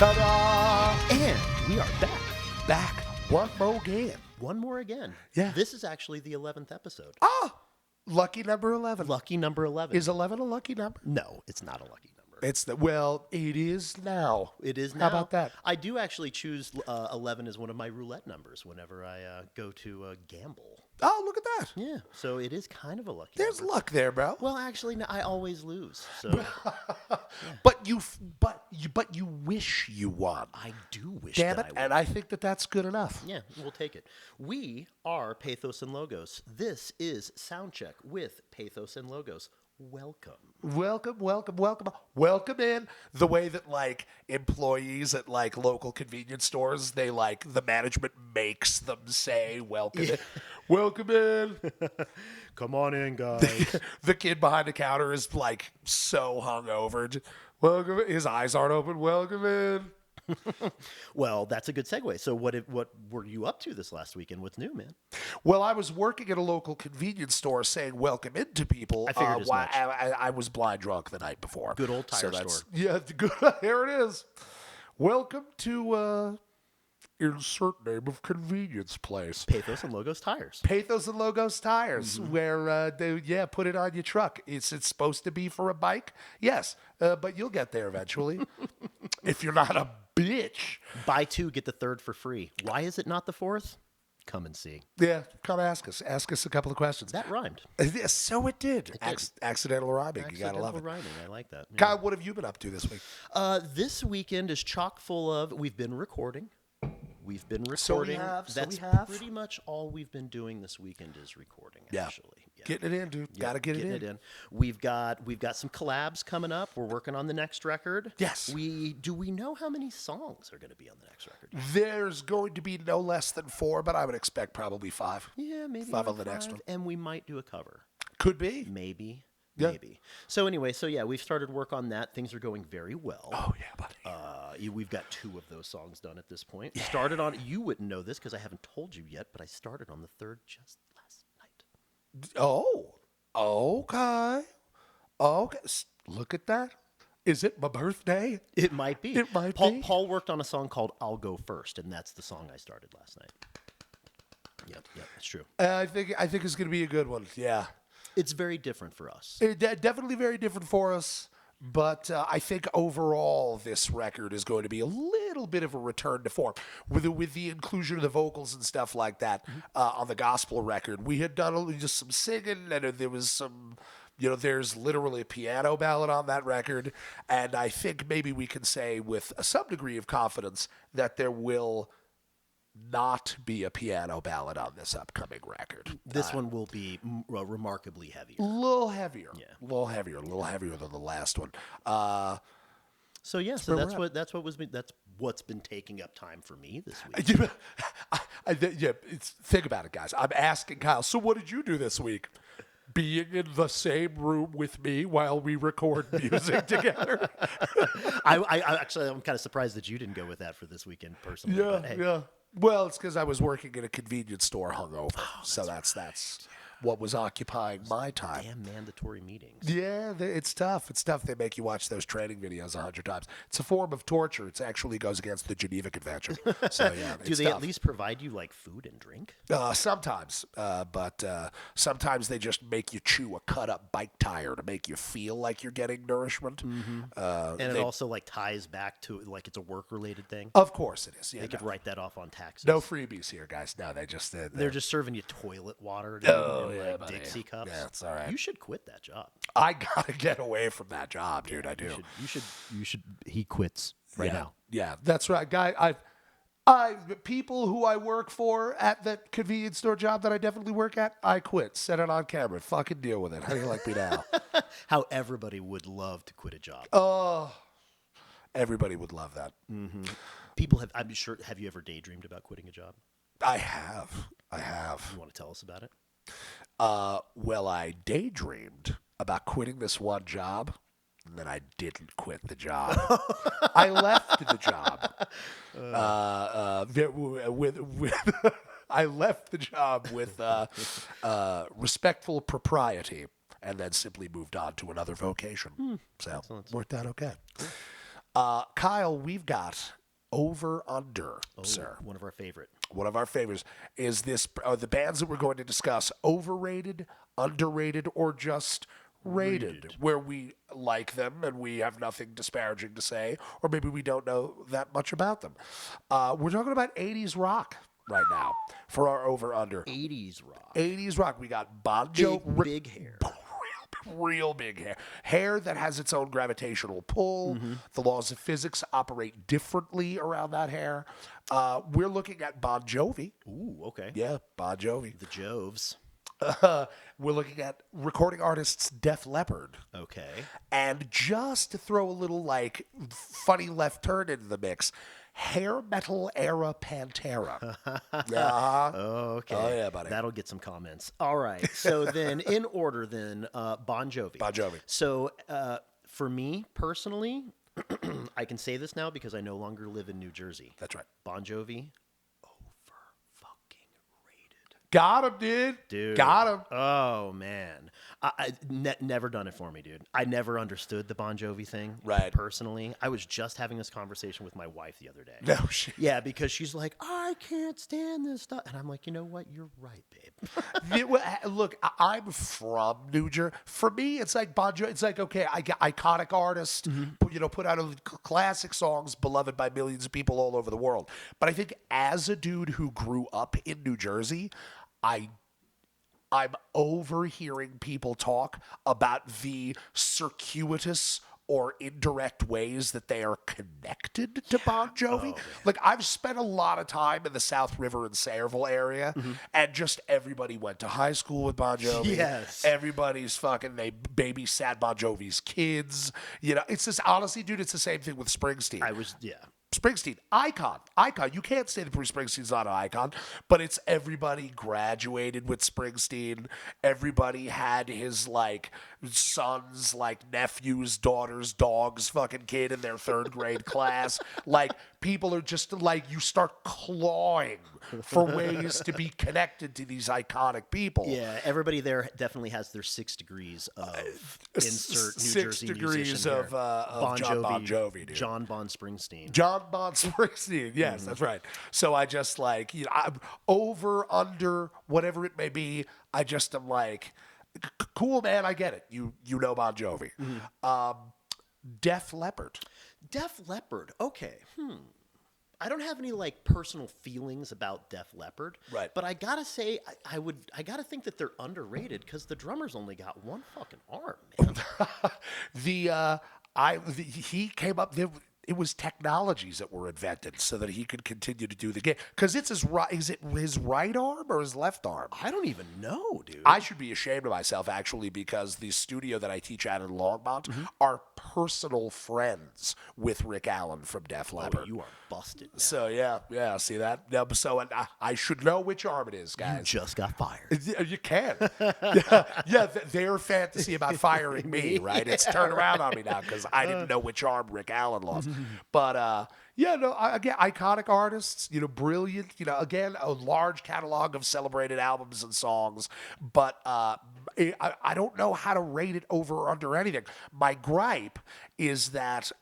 Ta-da! And we are back. Back one more again. One more again. Yeah. This is actually the 11th episode. Ah! Lucky number 11. Lucky number 11. Is 11 a lucky number? No, it's not a lucky number. It is now. It is now. How about that? I do actually choose 11 as one of my roulette numbers whenever I go to gamble. Oh, look at that. Yeah, so it is kind of a lucky There's number. luck there, bro. Well, actually, no, I always lose. So But you wish you won. I do wish Damn that it, I would. and I think that that's good enough. Yeah, we'll take it. We are Pathos and Logos. This is Soundcheck with Pathos and Logos. Welcome. Welcome in. The way that like employees at like local convenience stores, they like the management makes them say welcome in. Welcome in. Come on in, guys. The kid behind the counter is like so hungover. Welcome in. His eyes aren't open. Welcome in. Well, that's a good segue. So what were you up to this last weekend? What's new, man? Well, I was working at a local convenience store saying welcome in to people. I figured as much. I was blind drunk the night before. Good old tire store. Yeah, good. Here it is. Welcome to insert name of convenience place. Pathos and Logos Tires. Pathos and Logos Tires, where they put it on your truck. It's supposed to be for a bike, yes, but you'll get there eventually. If you're not a bitch. Buy two, get the third for free. Why is it not the fourth? Come and see. Yeah, come ask us. Ask us a couple of questions. That rhymed. Yeah, so it did. Accidental rhyming. You gotta love it. Rhyming. I like that. Yeah. Kyle, what have you been up to this week? This weekend is chock full of. We've been recording. So we have. Pretty much all we've been doing this weekend is recording. Yeah. Actually, yeah. Getting it in, dude. Gotta get Getting it in. We've got some collabs coming up. We're working on the next record. Yes. Do we know how many songs are going to be on the next record? There's going to be no less than 4, but I would expect probably 5. Yeah, maybe 5 on the next one. And we might do a cover. Could be. Maybe. Yeah. Maybe. So anyway, we've started work on that. Things are going very well. Oh yeah, buddy. We've got 2 of those songs done at this point. Yeah. Started on. You wouldn't know this because I haven't told you yet, but I started on the 3rd just last night. Oh, okay. Look at that. Is it my birthday? It might be. It might be. Paul worked on a song called "I'll Go First," and that's the song I started last night. Yep, that's true. I think it's going to be a good one. Yeah. It's very different for us. Definitely very different for us, but I think overall this record is going to be a little bit of a return to form with the inclusion of the vocals and stuff like that on the gospel record. We had done just some singing, and there was some, there's literally a piano ballad on that record, and I think maybe we can say with some degree of confidence that there will not be a piano ballad on this upcoming record. This one will be remarkably heavier. A little heavier. Yeah. A little heavier than the last one. That's what's been taking up time for me this week. Think about it, guys. I'm asking Kyle, so what did you do this week? Being in the same room with me while we record music together. I'm kind of surprised that you didn't go with that for this weekend personally. Yeah, but hey. yeah. Well, it's because I was working in a convenience store hungover. So that's what was occupying my time. Damn mandatory meetings. Yeah, it's tough. It's tough. They make you watch those training videos 100 times. It's a form of torture. It actually goes against the Geneva Convention. So yeah, do they at least provide you like food and drink? Sometimes, but sometimes they just make you chew a cut-up bike tire to make you feel like you're getting nourishment. And it also like ties back to like it's a work-related thing. Of course it is. Yeah, they could write that off on taxes. No freebies here, guys. No, they're just serving you toilet water. Yeah, Dixie cups. Yeah, it's all right. You should quit that job. I gotta get away from that job, dude. I do. You should. He quits right now. Yeah, that's right, guy. People who I work for at that convenience store job that I definitely work at, I quit. Set it on camera. Fucking deal with it. How do you like me now? How everybody would love to quit a job. Oh, everybody would love that. Mm-hmm. People have. I'm sure. Have you ever daydreamed about quitting a job? I have. You want to tell us about it? Well, I daydreamed about quitting this one job, and then I didn't quit the job. I left the job. I left the job with respectful propriety, and then simply moved on to another vocation. So Excellent. worked out okay. Kyle, we've got Over Under, sir. One of our favorite. One of our favorites is this. The bands that we're going to discuss: overrated, underrated, or just rated, where we like them and we have nothing disparaging to say, or maybe we don't know that much about them. We're talking about 80s rock right now for our Over Under. 80s rock. 80s rock. We got Bon Jovi. Big hair. Real big hair. Hair that has its own gravitational pull. The laws of physics operate differently around that hair. We're looking at Bon Jovi. Ooh, okay. Yeah, Bon Jovi. The Joves. We're looking at recording artists Def Leppard. Okay. And just to throw a little like funny left turn into the mix, hair metal era Pantera. Okay. Oh yeah, buddy. That'll get some comments. All right. So then, in order, Bon Jovi. Bon Jovi. So for me personally, I can say this now because I no longer live in New Jersey. That's right. Bon Jovi, over-fucking-rated. Got him, dude. Got him. Oh man, never done it for me, dude. I never understood the Bon Jovi thing. Right. Personally, I was just having this conversation with my wife the other day. No shit. Yeah, because she's like, I can't stand this stuff, and I'm like, you know what? You're right, babe. Look, I'm from New Jersey. For me, it's like Bon Jovi. It's like, okay, I get iconic artist, put out classic songs beloved by millions of people all over the world. But I think as a dude who grew up in New Jersey, I'm overhearing people talk about the circuitous or indirect ways that they are connected to Bon Jovi. Like, I've spent a lot of time in the South River and Sayreville area, and just everybody went to high school with Bon Jovi. Yes. Everybody's they babysat Bon Jovi's kids. You know, it's this, honestly, dude, it's the same thing with Springsteen. Springsteen, icon. You can't say that Bruce Springsteen's not an icon, but it's everybody graduated with Springsteen. Everybody had his sons, nephews, daughters, dogs, fucking kid in their third grade class. People are just you start clawing for ways to be connected to these iconic people. Yeah, everybody there definitely has their 6 degrees of insert New 6 Jersey degrees musician of Bon John Bon Jovi, dude. John Bon Springsteen. John Bon Springsteen, yes, that's right. So I just I'm over, under, whatever it may be. I just am cool, man. I get it. You know Bon Jovi. Def Leppard. Def Leppard. Okay. I don't have any personal feelings about Def Leppard, right? But I gotta say, I gotta think that they're underrated because the drummer's only got one fucking arm, man. He came up. It was technologies that were invented so that he could continue to do the game. Because it's his right. Is it his right arm or his left arm? I don't even know, dude. I should be ashamed of myself, actually, because the studio that I teach at in Longmont are personal friends with Rick Allen from Def Leppard. Oh, you are busted now. So, yeah, see that? No, so I should know which arm it is, guys. You just got fired. You can. Yeah, their fantasy about firing me, right? It's turned around on me now because I didn't know which arm Rick Allen lost. But, again, iconic artists, brilliant, again, a large catalog of celebrated albums and songs. But I don't know how to rate it over or under anything. My gripe is that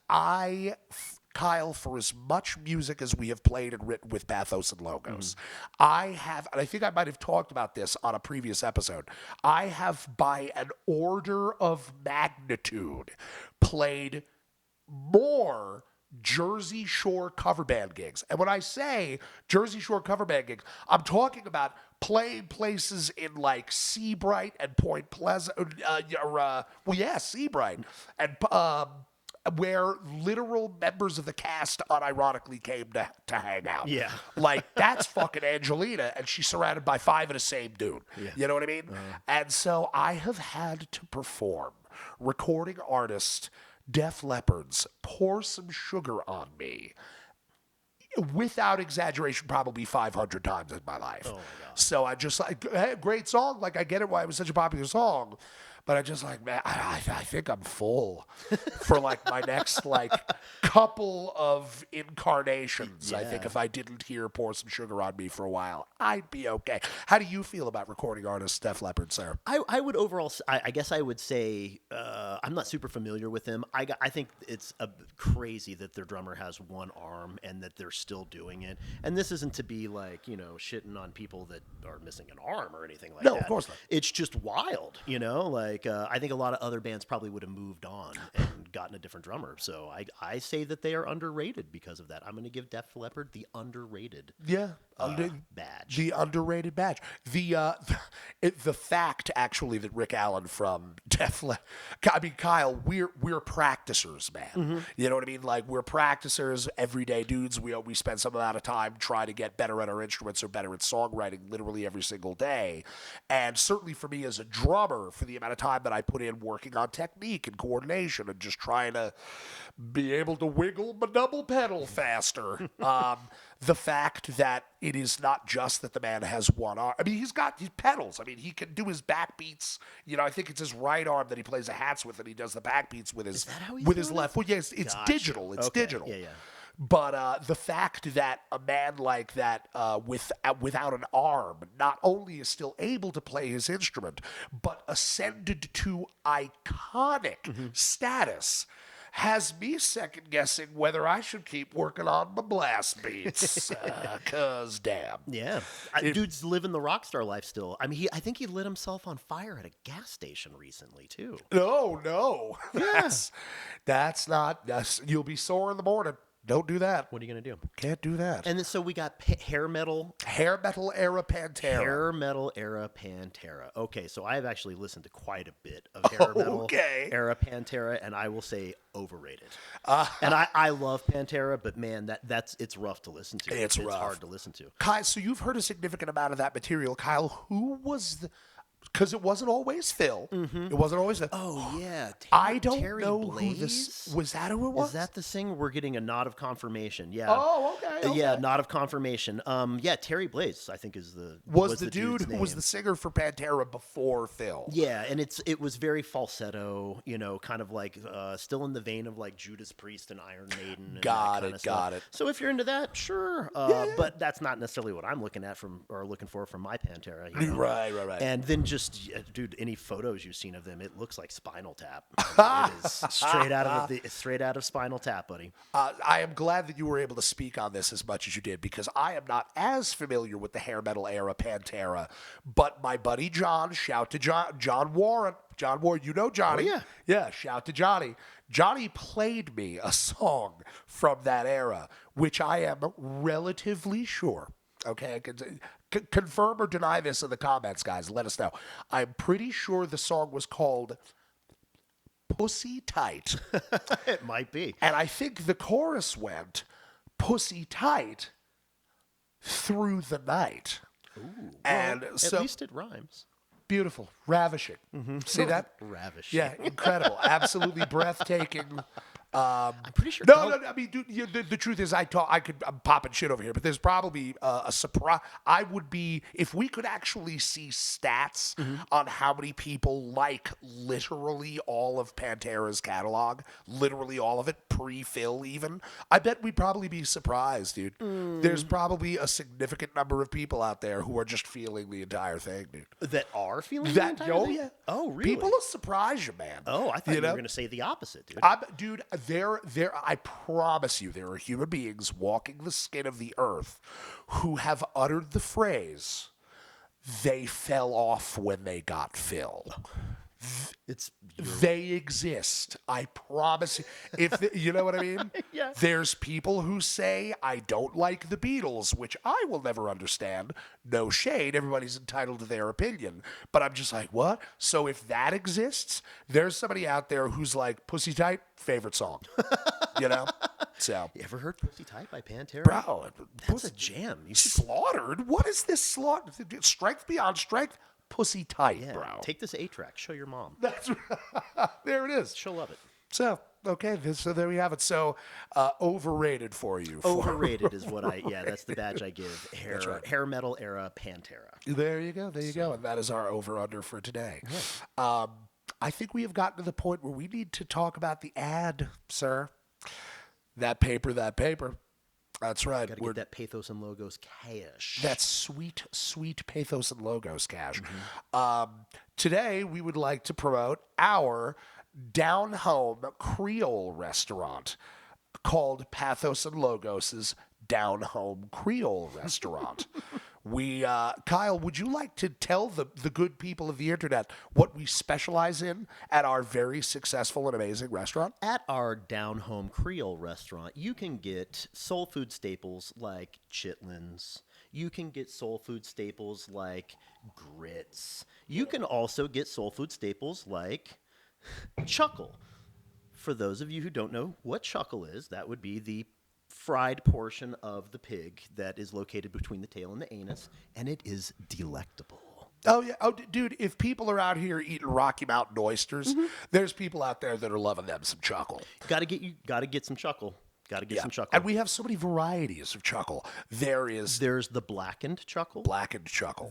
Kyle, for as much music as we have played and written with Pathos and Logos, I have, and I think I might have talked about this on a previous episode, I have by an order of magnitude played more Jersey Shore cover band gigs. And when I say Jersey Shore cover band gigs, I'm talking about playing places in Seabright and Point Pleasant, Seabright, and where literal members of the cast unironically came to hang out. Yeah. That's fucking Angelina, and she's surrounded by 5 of the same dude. Yeah. You know what I mean? And so I have had to perform recording artist Def Leppard's Pour Some Sugar on Me, without exaggeration, probably 500 times in my life. Oh my God. So I just hey, great song. I get it why it was such a popular song. but I just like, man, I think I'm full for like my next like couple of incarnations. I think Yeah. if I didn't hear Pour Some Sugar on Me for a while, I'd be okay. How do you feel about recording artist Def Leppard, sir? I would overall, I guess I would say, I'm not super familiar with them. I think it's crazy that their drummer has one arm and that they're still doing it. And this isn't to be like, shitting on people that are missing an arm or anything like that. No, of course not. It's just wild, like I think a lot of other bands probably would have moved on and gotten a different drummer. So I say that they are underrated because of that. I'm going to give Def Leppard the underrated badge. The underrated badge. The fact actually that Rick Allen from Def Leppard, I mean, Kyle, we're practicers, man. You know what I mean? Like, we're practicers, everyday dudes. We spend some amount of time trying to get better at our instruments or better at songwriting literally every single day. And certainly for me as a drummer, for the amount of time that I put in working on technique and coordination and just trying to be able to wiggle my double pedal faster. The fact that it is not just that the man has one arm. I mean, he's got his pedals. I mean, he can do his backbeats. I think it's his right arm that he plays the hats with, and he does the backbeats with his left foot. Yes, it's digital. It's digital. Yeah. But the fact that a man like that, without an arm, not only is still able to play his instrument, but ascended to iconic status, has me second guessing whether I should keep working on my blast beats. Cause damn. Yeah. Dude's living the rock star life still. I mean, I think he lit himself on fire at a gas station recently, too. No. That's not. You'll be sore in the morning. Don't do that. What are you going to do? Can't do that. And then, so we got hair metal era Pantera. Hair metal era Pantera. Okay, so I've actually listened to quite a bit of hair metal era Pantera, and I will say overrated. And I love Pantera, but man, it's rough to listen to. It's rough. Hard to listen to. Kyle, so you've heard a significant amount of that material. Kyle, who was the... Because it wasn't always Phil. It wasn't always Phil. Oh, yeah. I don't Terry know Blaze? who this... Was that who it was? Is that the singer? We're getting a nod of confirmation. Yeah. Oh, okay. Yeah, nod of confirmation. Yeah, Terry Blaze, I think is the... Was the dude dude's who name. was the singer for Pantera before Phil. Yeah, and it was very falsetto, kind of like still in the vein of like Judas Priest and Iron Maiden. And Got that it. kind of stuff. So if you're into that, sure. But that's not necessarily what I'm looking for from my Pantera. Right. And then just, dude, any photos you've seen of them, it looks like Spinal Tap. It is straight out of Spinal Tap, buddy. I am glad that you were able to speak on this as much as you did, because I am not as familiar with the hair metal era Pantera, but my buddy John, shout to John Warren. John Warren, you know Johnny. Oh, yeah. Yeah, shout to Johnny. Johnny played me a song from that era, which I am relatively sure. Okay, confirm or deny this in the comments, guys. Let us know. I'm pretty sure the song was called Pussy Tight. It might be. And I think the chorus went, Pussy Tight through the night. Ooh, and well, so, at least it rhymes. Beautiful. Ravishing. See that? Ravishing. Yeah, incredible. Absolutely breathtaking. I'm pretty sure. No. I mean, dude, the truth is, I'm popping shit over here, but there's probably a surprise. I would be, if we could actually see stats on how many people like literally all of Pantera's catalog, literally all of it, pre-Phil even, I bet we'd probably be surprised, dude. There's probably a significant number of people out there who are just feeling the entire thing, dude. That are feeling That, the entire oh thing? yeah. Oh, really? People will surprise you, man. Oh, I thought you were going to say the opposite, dude. Dude, I promise you, there are human beings walking the skin of the earth who have uttered the phrase, they fell off when they got Phil. They exist. I promise you. You know what I mean? Yeah. There's people who say, I don't like the Beatles, which I will never understand. No shade. Everybody's entitled to their opinion. But I'm just like, what? So if that exists, there's somebody out there who's like, Pussy Tight, favorite song. You know? So. You ever heard Pussy Tight by Pantera? Bro. That's a jam. You should... Slaughtered? What is this slaughter? Strength beyond strength? Pussy Tight, Yeah, bro. take this 8-track. Show your mom. That's right. There it is. She'll love it. So, okay, so there we have it. So, overrated for you. Overrated is what that's the badge I give. Hair metal era Pantera. There you go. And that is our over-under for today. I think we have gotten to the point where we need to talk about the ad, sir. That paper. That's right. Got to get that Pathos and Logos cash. That sweet, sweet Pathos and Logos cash. Today, we would like to promote our down-home Creole restaurant called Pathos and Logos' Down-Home Creole Restaurant. Kyle, would you like to tell the good people of the internet what we specialize in at our very successful and amazing restaurant? At our down-home Creole restaurant, you can get soul food staples like chitlins. You can get soul food staples like grits. You can also get soul food staples like chuckle. For those of you who don't know what chuckle is, that would be the fried portion of the pig that is located between the tail and the anus, and it is delectable. Oh, yeah. Oh, dude, if people are out here eating Rocky Mountain oysters, there's people out there that are loving them some chuckle. Gotta get some chuckle. Gotta get some chuckle. And we have so many varieties of chuckle. There's the blackened chuckle.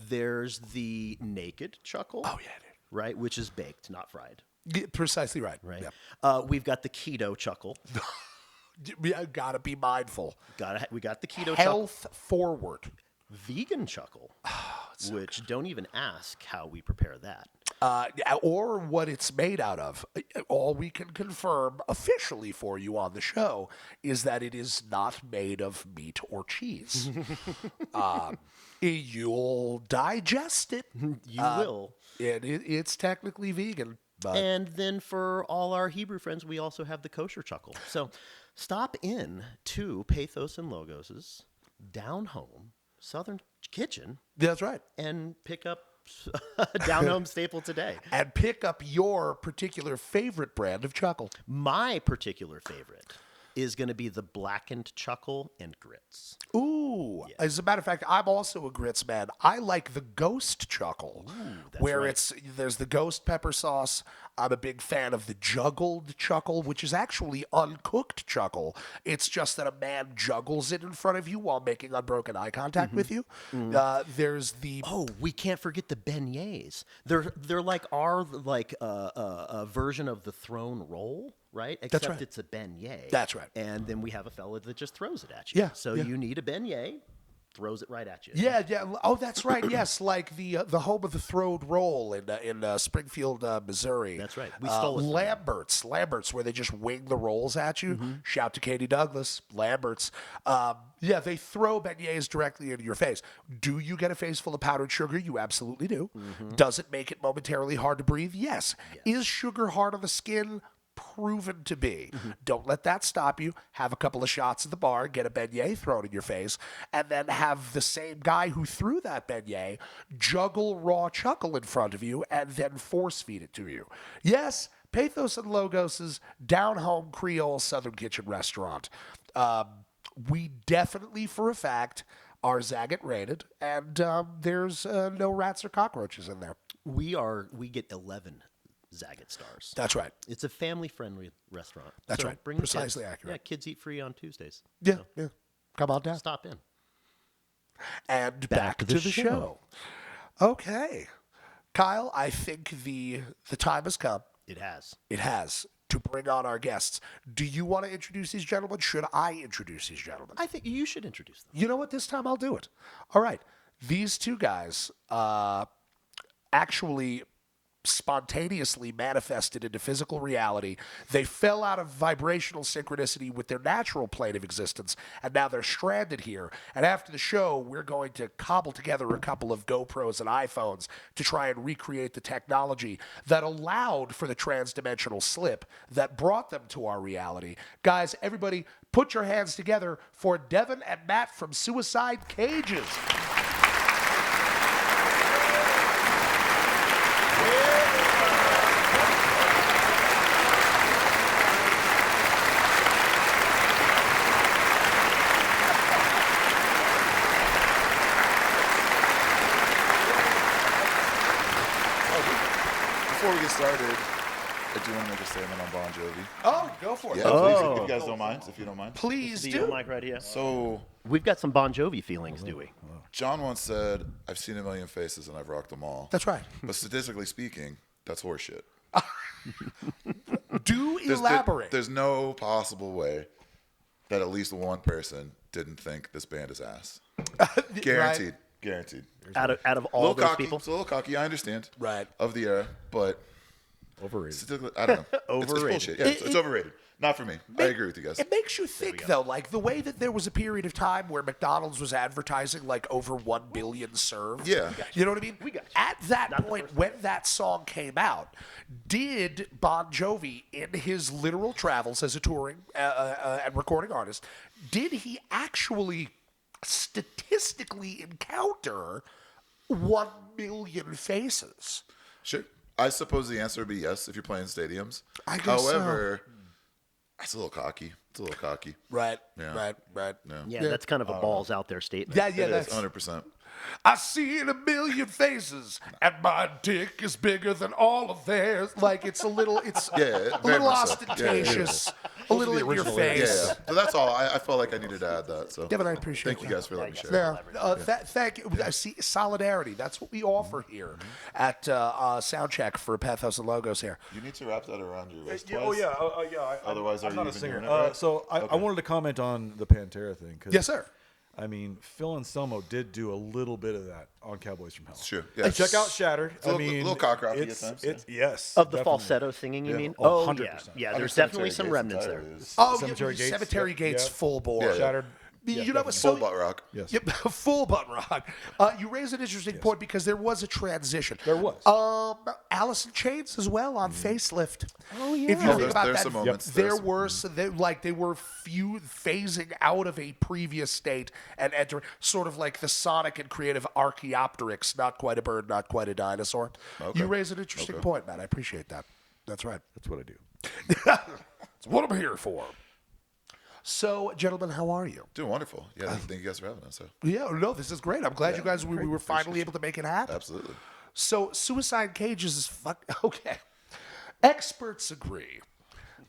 There's the naked chuckle. Oh, yeah, dude. Right, which is baked, not fried. Precisely right. Right. Yep. We've got the keto chuckle. We gotta be mindful. We got the keto Health forward. vegan chuckle, which don't even ask how we prepare that. Or what it's made out of. All we can confirm officially for you on the show is that it is not made of meat or cheese. You'll digest it. You will. It's technically vegan. But And then for all our Hebrew friends, we also have the kosher chuckle. So stop in to Pathos and Logos' down home Southern kitchen that's right. and pick up a down home staple today. And pick up your particular favorite brand of chuckle. My particular favorite is going to be the blackened chuckle and grits. Ooh. Yeah. As a matter of fact, I'm also a grits man. I like the ghost chuckle. Ooh, where right. there's the ghost pepper sauce. I'm a big fan of the juggled chuckle, which is actually uncooked chuckle. It's just that a man juggles it in front of you while making unbroken eye contact with you. There's the we can't forget the beignets. They're like our version of the thrown roll, right? Except right. it's a beignet. That's right. And then we have a fella that just throws it at you. Yeah, So yeah. you need a beignet, throws it right at you. Yeah. Oh, that's right. Yes, like the home of the throwed roll in Springfield, Missouri. That's right. We stole it from them. Lambert's, where they just wing the rolls at you. Shout to Katie Douglas, Lambert's. They throw beignets directly into your face. Do you get a face full of powdered sugar? You absolutely do. Does it make it momentarily hard to breathe? Yes. Is sugar hard on the skin? Proven to be. Don't let that stop you. Have a couple of shots at the bar, get a beignet thrown in your face, and then have the same guy who threw that beignet juggle raw chuckle in front of you and then force feed it to you. Yes, Pathos and Logos' down-home Creole Southern Kitchen restaurant. We definitely, for a fact, are Zagat rated, and there's no rats or cockroaches in there. We get 11 Zagat stars. That's right. It's a family-friendly restaurant. That's So right. Bring the Precisely kids. accurate. Yeah, kids eat free on Tuesdays. Yeah, So yeah. Come on down. stop in. And back to the show. Okay. Kyle, I think the time has come. It has. It has to bring on our guests. Do you want to introduce these gentlemen? Should I introduce these gentlemen? I think you should introduce them. You know what? This time I'll do it. All right. These two guys actually spontaneously manifested into physical reality. They fell out of vibrational synchronicity with their natural plane of existence, and now they're stranded here. And after the show, we're going to cobble together a couple of GoPros and iPhones to try and recreate the technology that allowed for the transdimensional slip that brought them to our reality. Guys, everybody, put your hands together for Devin and Matt from Suicide Cages. Before we get started, I do want to make a statement on Bon Jovi. Oh, go for it. Yeah, please, if you guys don't mind, if you don't mind. Please The do. mic right here. So, We've got some Bon Jovi feelings, do we? John once said, I've seen a million faces and I've rocked them all. That's right. But statistically speaking, that's horseshit. Do elaborate. There's no possible way that at least one person didn't think this band is ass. Guaranteed. Guaranteed. Out of A all little those cocky. people, It's a little cocky. I understand. Right. Of the era, but Overrated. I don't know. It's Overrated. bullshit. Yeah, it's overrated. Not for me. I agree with you guys. It makes you think, though, like the way that there was a period of time where McDonald's was advertising like over 1 billion served. Yeah. You know what I mean? We got you. At that point, when that song came out, did Bon Jovi, in his literal travels as a touring and recording artist, did he actually statistically encounter 1 million faces? Sure. I suppose the answer would be yes if you're playing stadiums. I guess so. However, it's a little cocky. It's a little cocky. Right, Yeah. right. No. yeah, that's kind of a balls out there statement. Yeah, It is that's 100%. I see in 1 million faces, and my dick is bigger than all of theirs. Like it's a little very little much so. ostentatious, a little in your face. Yeah. So that's all. I felt like I needed to add that. So Devin, I appreciate thank you guys for letting me share. Yeah, thank you. I see solidarity. That's what we offer here at Soundcheck for Pathos Logos here. You need to wrap that around your wrist Yeah, twice. yeah. Otherwise, I'm are not you a even singer. hearing it right? So I wanted to comment on the Pantera thing. 'Cause, Yes, sir. I mean, Phil Anselmo did do a little bit of that on Cowboys from Hell. It's true. Yeah. Check out Shattered. a little cock rocky at it's, times, It's, yes. Of the definitely. falsetto singing, you mean? Oh, Oh, 100%. yeah. Under There's Cemetery definitely some Gates remnants there. entirely is- Oh, Cemetery Gates. Cemetery Yep. Gates, Yep. full bore. Yeah. Shattered. You know, Full butt rock. Yes. Yep, full butt rock. You raise an interesting point because there was a transition. There was. Alice in Chains as well on Facelift. Oh, yeah. If you think there's- about there's that, some moments. there There's some- were they were phasing out of a previous state and entering sort of like the sonic and creative Archaeopteryx, not quite a bird, not quite a dinosaur. Okay. You raise an interesting point, man. I appreciate that. That's right. That's what I do. It's what I'm here for. So, gentlemen, how are you? Doing wonderful. Yeah, thank you guys for having us. So. Yeah, no, this is great. I'm glad you guys we were finally able to make it happen. Absolutely. So, suicide cages is fuck. Okay. Experts agree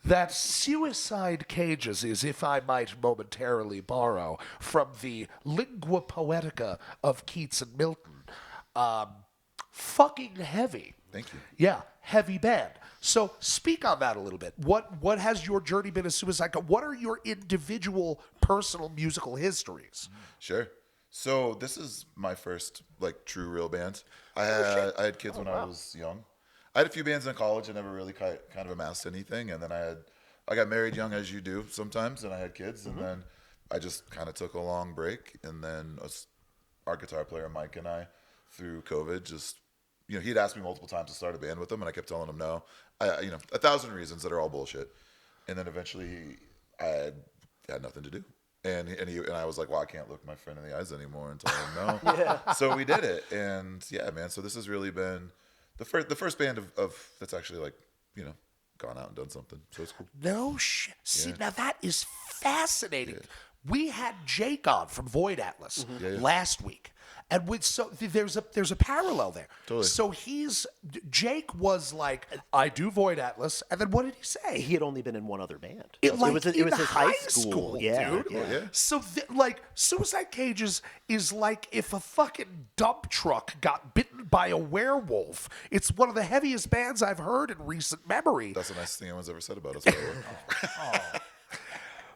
that suicide cages is, if I might momentarily borrow from the lingua poetica of Keats and Milton, fucking heavy. Thank you. Yeah, heavy band. So speak on that a little bit. What has your journey been as suicide? What are your individual personal musical histories? Sure. So this is my first like true real band. I had kids when I was young. I had a few bands in college. I never really kind of amassed anything, and then I got married young, as you do sometimes, and I had kids, and then I just kind of took a long break, and then our guitar player Mike and I, through COVID, just he'd asked me multiple times to start a band with him, and I kept telling him no. 1,000 reasons that are all bullshit, and then eventually I had nothing to do. And I was like, well, I can't look my friend in the eyes anymore and tell him no. So we did it, and yeah, man. So this has really been the first band of that's actually like gone out and done something. So it's cool. No shit. See, now that is fascinating. We had Jake on from Void Atlas last week. And there's a parallel there. Totally. So Jake was like, I do Void Atlas, and then what did he say? He had only been in one other band. It was in his high school, school. dude. Yeah. yeah. So Suicide Cages is like if a fucking dump truck got bitten by a werewolf. It's one of the heaviest bands I've heard in recent memory. That's the nicest thing anyone's ever said about us. By the way.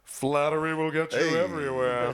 Flattery will get you everywhere.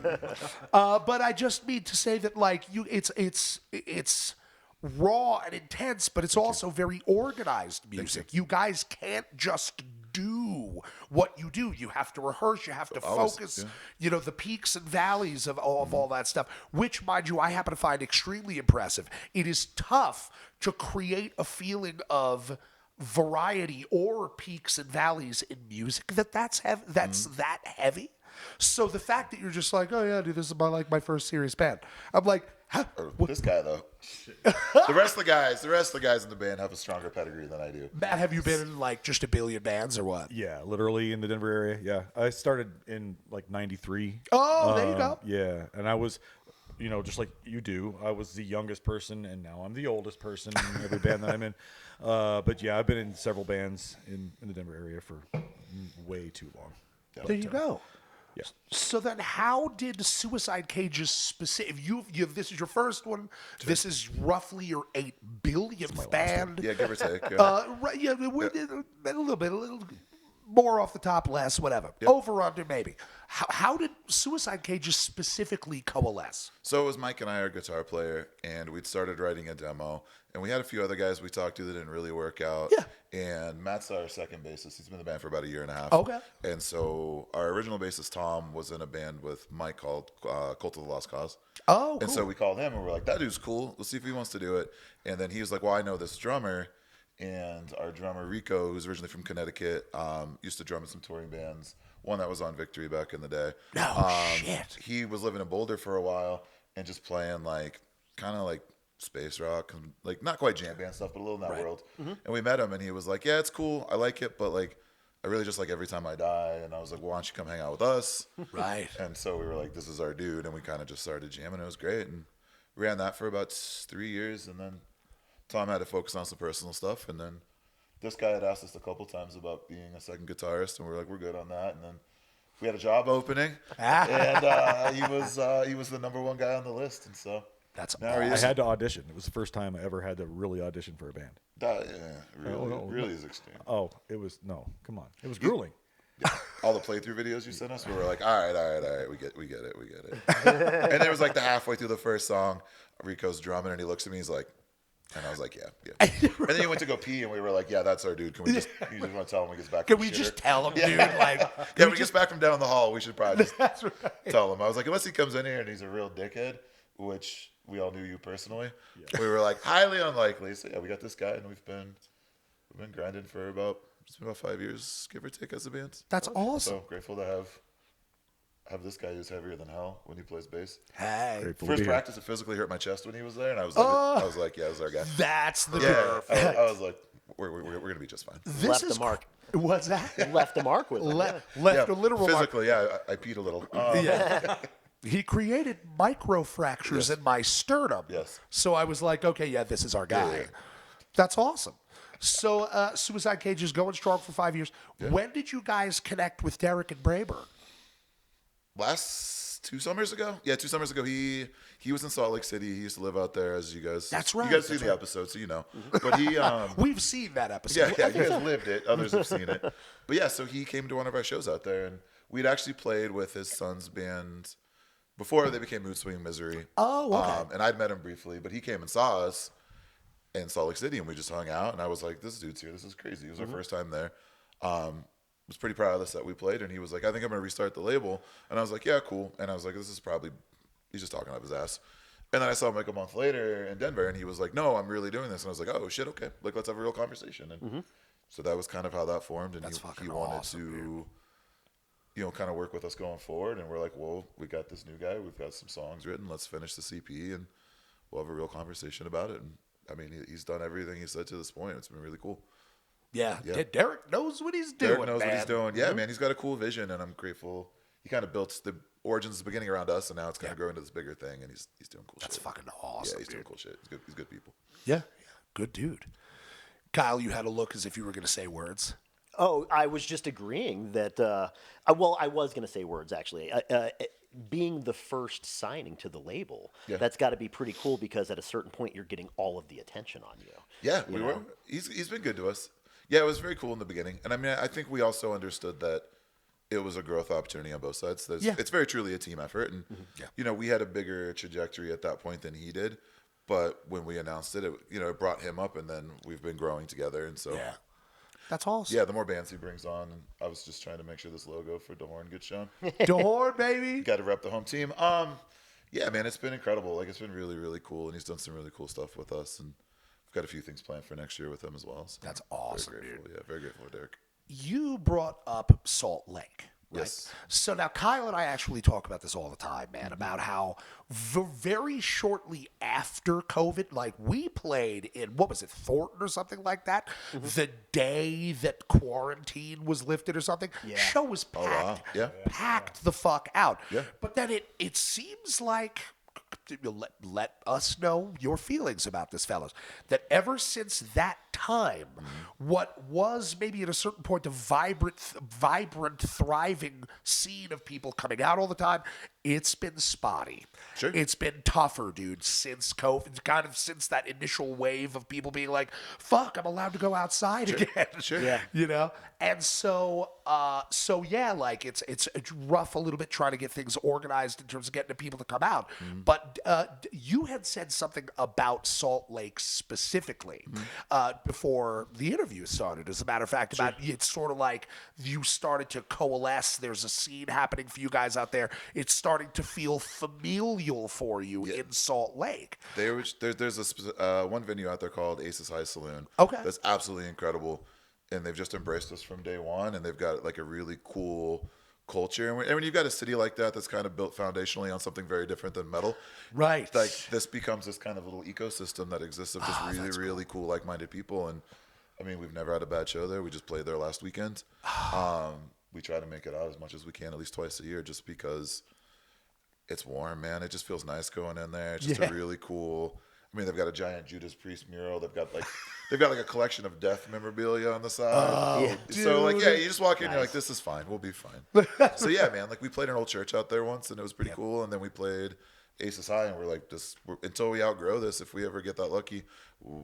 But I just mean to say that, like, it's raw and intense, but it's also very organized music. You guys can't just do what you do. You have to rehearse. You have to focus. The peaks and valleys of all that stuff. Which, mind you, I happen to find extremely impressive. It is tough to create a feeling of variety or peaks and valleys in music that's that heavy. So the fact that you're just like, oh yeah, dude, this is my first serious band. I'm like, This guy though. the rest of the guys in the band have a stronger pedigree than I do. Matt, have you been in like just a billion bands or what? Yeah, literally in the Denver area. Yeah, I started in like '93. Oh, there you go. Yeah, and I was, just like you do, I was the youngest person, and now I'm the oldest person in every band that I'm in. But yeah, I've been in several bands in the Denver area for way too long. There you go. Yeah. So then, how did Suicide Cages specific? This is your first one. This is roughly your 8 billionth band. Yeah, give or take. Yeah. Right, yeah, a little more off the top, less, whatever. Over, under, maybe. How did Suicide Cages specifically coalesce? So it was Mike and I, our guitar player, and we'd started writing a demo. And we had a few other guys we talked to that didn't really work out. Yeah. And Matt's our second bassist. He's been in the band for about a year and a half. Okay. And so our original bassist, Tom, was in a band with Mike called Cult of the Lost Cause. Oh, cool. And so we called him and we're like, that dude's cool. Let's see if he wants to do it. And then he was like, well, I know this drummer. And our drummer, Rico, who's originally from Connecticut, used to drum in some touring bands. One that was on Victory back in the day. Shit. He was living in Boulder for a while and just playing like kind of like space rock, like not quite jam band stuff, but a little in that world. And we met him and he was like, yeah, it's cool. I like it, but like I really just like Every Time I Die. And I was like, well, why don't you come hang out with us? Right. And so we were like, this is our dude. And we kind of just started jamming. It was great. And we ran that for about 3 years. And then Tom had to focus on some personal stuff. And then this guy had asked us a couple times about being a second guitarist. And we were like, we're good on that. And then we had a job opening. And he was the number one guy on the list. And so That's now awesome. he I is. had to audition. It was the first time I ever had to really audition for a band. Really is extreme. Oh, it was no. Come on, it was grueling. All the playthrough videos you sent us, we were like, all right, we get it. And it was like the halfway through the first song, Rico's drumming, and he looks at me, he's like, and I was like, yeah. And then he went to go pee, and we were like, yeah, that's our dude. Can we just, you just want to tell him when he gets back? Can from we the just shitter? tell him, dude? Like, Yeah, when he gets back from down the hall, we should probably just that's right. tell him. I was like, unless he comes in here and he's a real dickhead, which we all knew you personally. We were like, highly unlikely. So yeah, we got this guy, and we've been grinding for about 5 years, give or take, as a band. That's awesome. So grateful to have this guy who's heavier than hell when he plays bass. Hey, Grateful to First be here. practice, it physically hurt my chest when he was there, and I was like, yeah, this is our guy. that's the Yeah, I was like, we're gonna be just fine. This Left is the mark. What's that? Left the mark with it. Left Yeah, a literal mark. physically, yeah, I peed a little. Yeah. He created microfractures in my sternum. Yes. So I was like, okay, yeah, this is our guy. Yeah. That's awesome. So Suicide Cage is going strong for 5 years. When did you guys connect with Derek and Braeburn? Last 2 summers ago? Yeah, 2 summers ago. He was in Salt Lake City. He used to live out there, as you guys. That's right, You guys see that's the episode, so you know. But he, We've seen that episode. yeah, you guys lived it. Others have seen it. But yeah, so he came to one of our shows out there, and we'd actually played with his son's band before they became Mood Swing Misery. Oh, okay. And I'd met him briefly, but he came and saw us in Salt Lake City, and we just hung out. And I was like, "This dude's here. This is crazy." It was our first time there. Was pretty proud of the set we played, and he was like, "I think I'm gonna restart the label." And I was like, "Yeah, cool." And I was like, "This is probably he's just talking out of his ass." And then I saw him like a month later in Denver, and he was like, "No, I'm really doing this." And I was like, "Oh shit, okay. Like let's have a real conversation." And so that was kind of how that formed. And That's he fucking wanted awesome, to, kind of work with us going forward. And we're like, "Well, we got this new guy. We've got some songs written. Let's finish the CP, and we'll have a real conversation about it." And I mean, he's done everything he said to this point. It's been really cool. Yeah. Yeah. Derek knows what he's doing. Derek knows what he's man. doing. Yeah, man, he's got a cool vision, and I'm grateful. He kind of built the origins, the beginning around us, and now it's kind of growing into this bigger thing, and he's doing cool That's shit. fucking awesome. Yeah, he's doing dude. cool shit. He's good people. Yeah. Good dude. Kyle, you had a look as if you were going to say words. Oh, I was just agreeing that. I was going to say words actually. Being the first signing to the label, that's got to be pretty cool because at a certain point you're getting all of the attention on you. Yeah, we were. He's been good to us. Yeah, it was very cool in the beginning, and I mean, I think we also understood that it was a growth opportunity on both sides. It's very truly a team effort, and we had a bigger trajectory at that point than he did. But when we announced it, it brought him up, and then we've been growing together, and so. Yeah. That's awesome. Yeah, the more bands he brings on, and I was just trying to make sure this logo for DeHorn gets shown. DeHorn, baby. Got to rep the home team. Yeah, man, it's been incredible. Like, it's been really, really cool, and he's done some really cool stuff with us, and we've got a few things planned for next year with him as well. So That's awesome, very grateful. dude. Yeah, very grateful for Derek. You brought up Salt Lake. Right? Yes. So now Kyle and I actually talk about this all the time, man, about how very shortly after COVID, like we played in, what was it, Thornton or something like that? The day that quarantine was lifted or something. Show was packed. wow. Yeah. Packed the fuck out. Yeah. But then it seems like, let us know your feelings about this, fellas, that ever since that time, what was maybe at a certain point a vibrant, thriving scene of people coming out all the time, it's been spotty. Sure. It's been tougher, dude, since COVID, kind of since that initial wave of people being like, fuck, I'm allowed to go outside again. Sure. Yeah. You know? And so yeah, like it's rough a little bit trying to get things organized in terms of getting the people to come out. But you had said something about Salt Lake specifically before the interview started. As a matter of fact, about it's sort of like you started to coalesce. There's a scene happening for you guys out there. It's starting to feel familial for you in Salt Lake. There's one venue out there called Ace's High Saloon. Okay. That's absolutely incredible. And they've just embraced us from day one, and they've got like a really cool culture. And when you've got a city like that that's kind of built foundationally on something very different than metal, Right. like this becomes this kind of little ecosystem that exists of just really cool, like-minded people. And I mean, we've never had a bad show there. We just played there last weekend. We try to make it out as much as we can, at least twice a year, just because it's warm, man. It just feels nice going in there. It's just a really cool. I mean, they've got a giant Judas Priest mural. They've got like a collection of death memorabilia on the side. So like, yeah, you just walk in, you're like, this is fine. We'll be fine. So yeah, man. Like we played an old church out there once, and it was pretty cool. And then we played Ace's High, and we're like, until we outgrow this, if we ever get that lucky,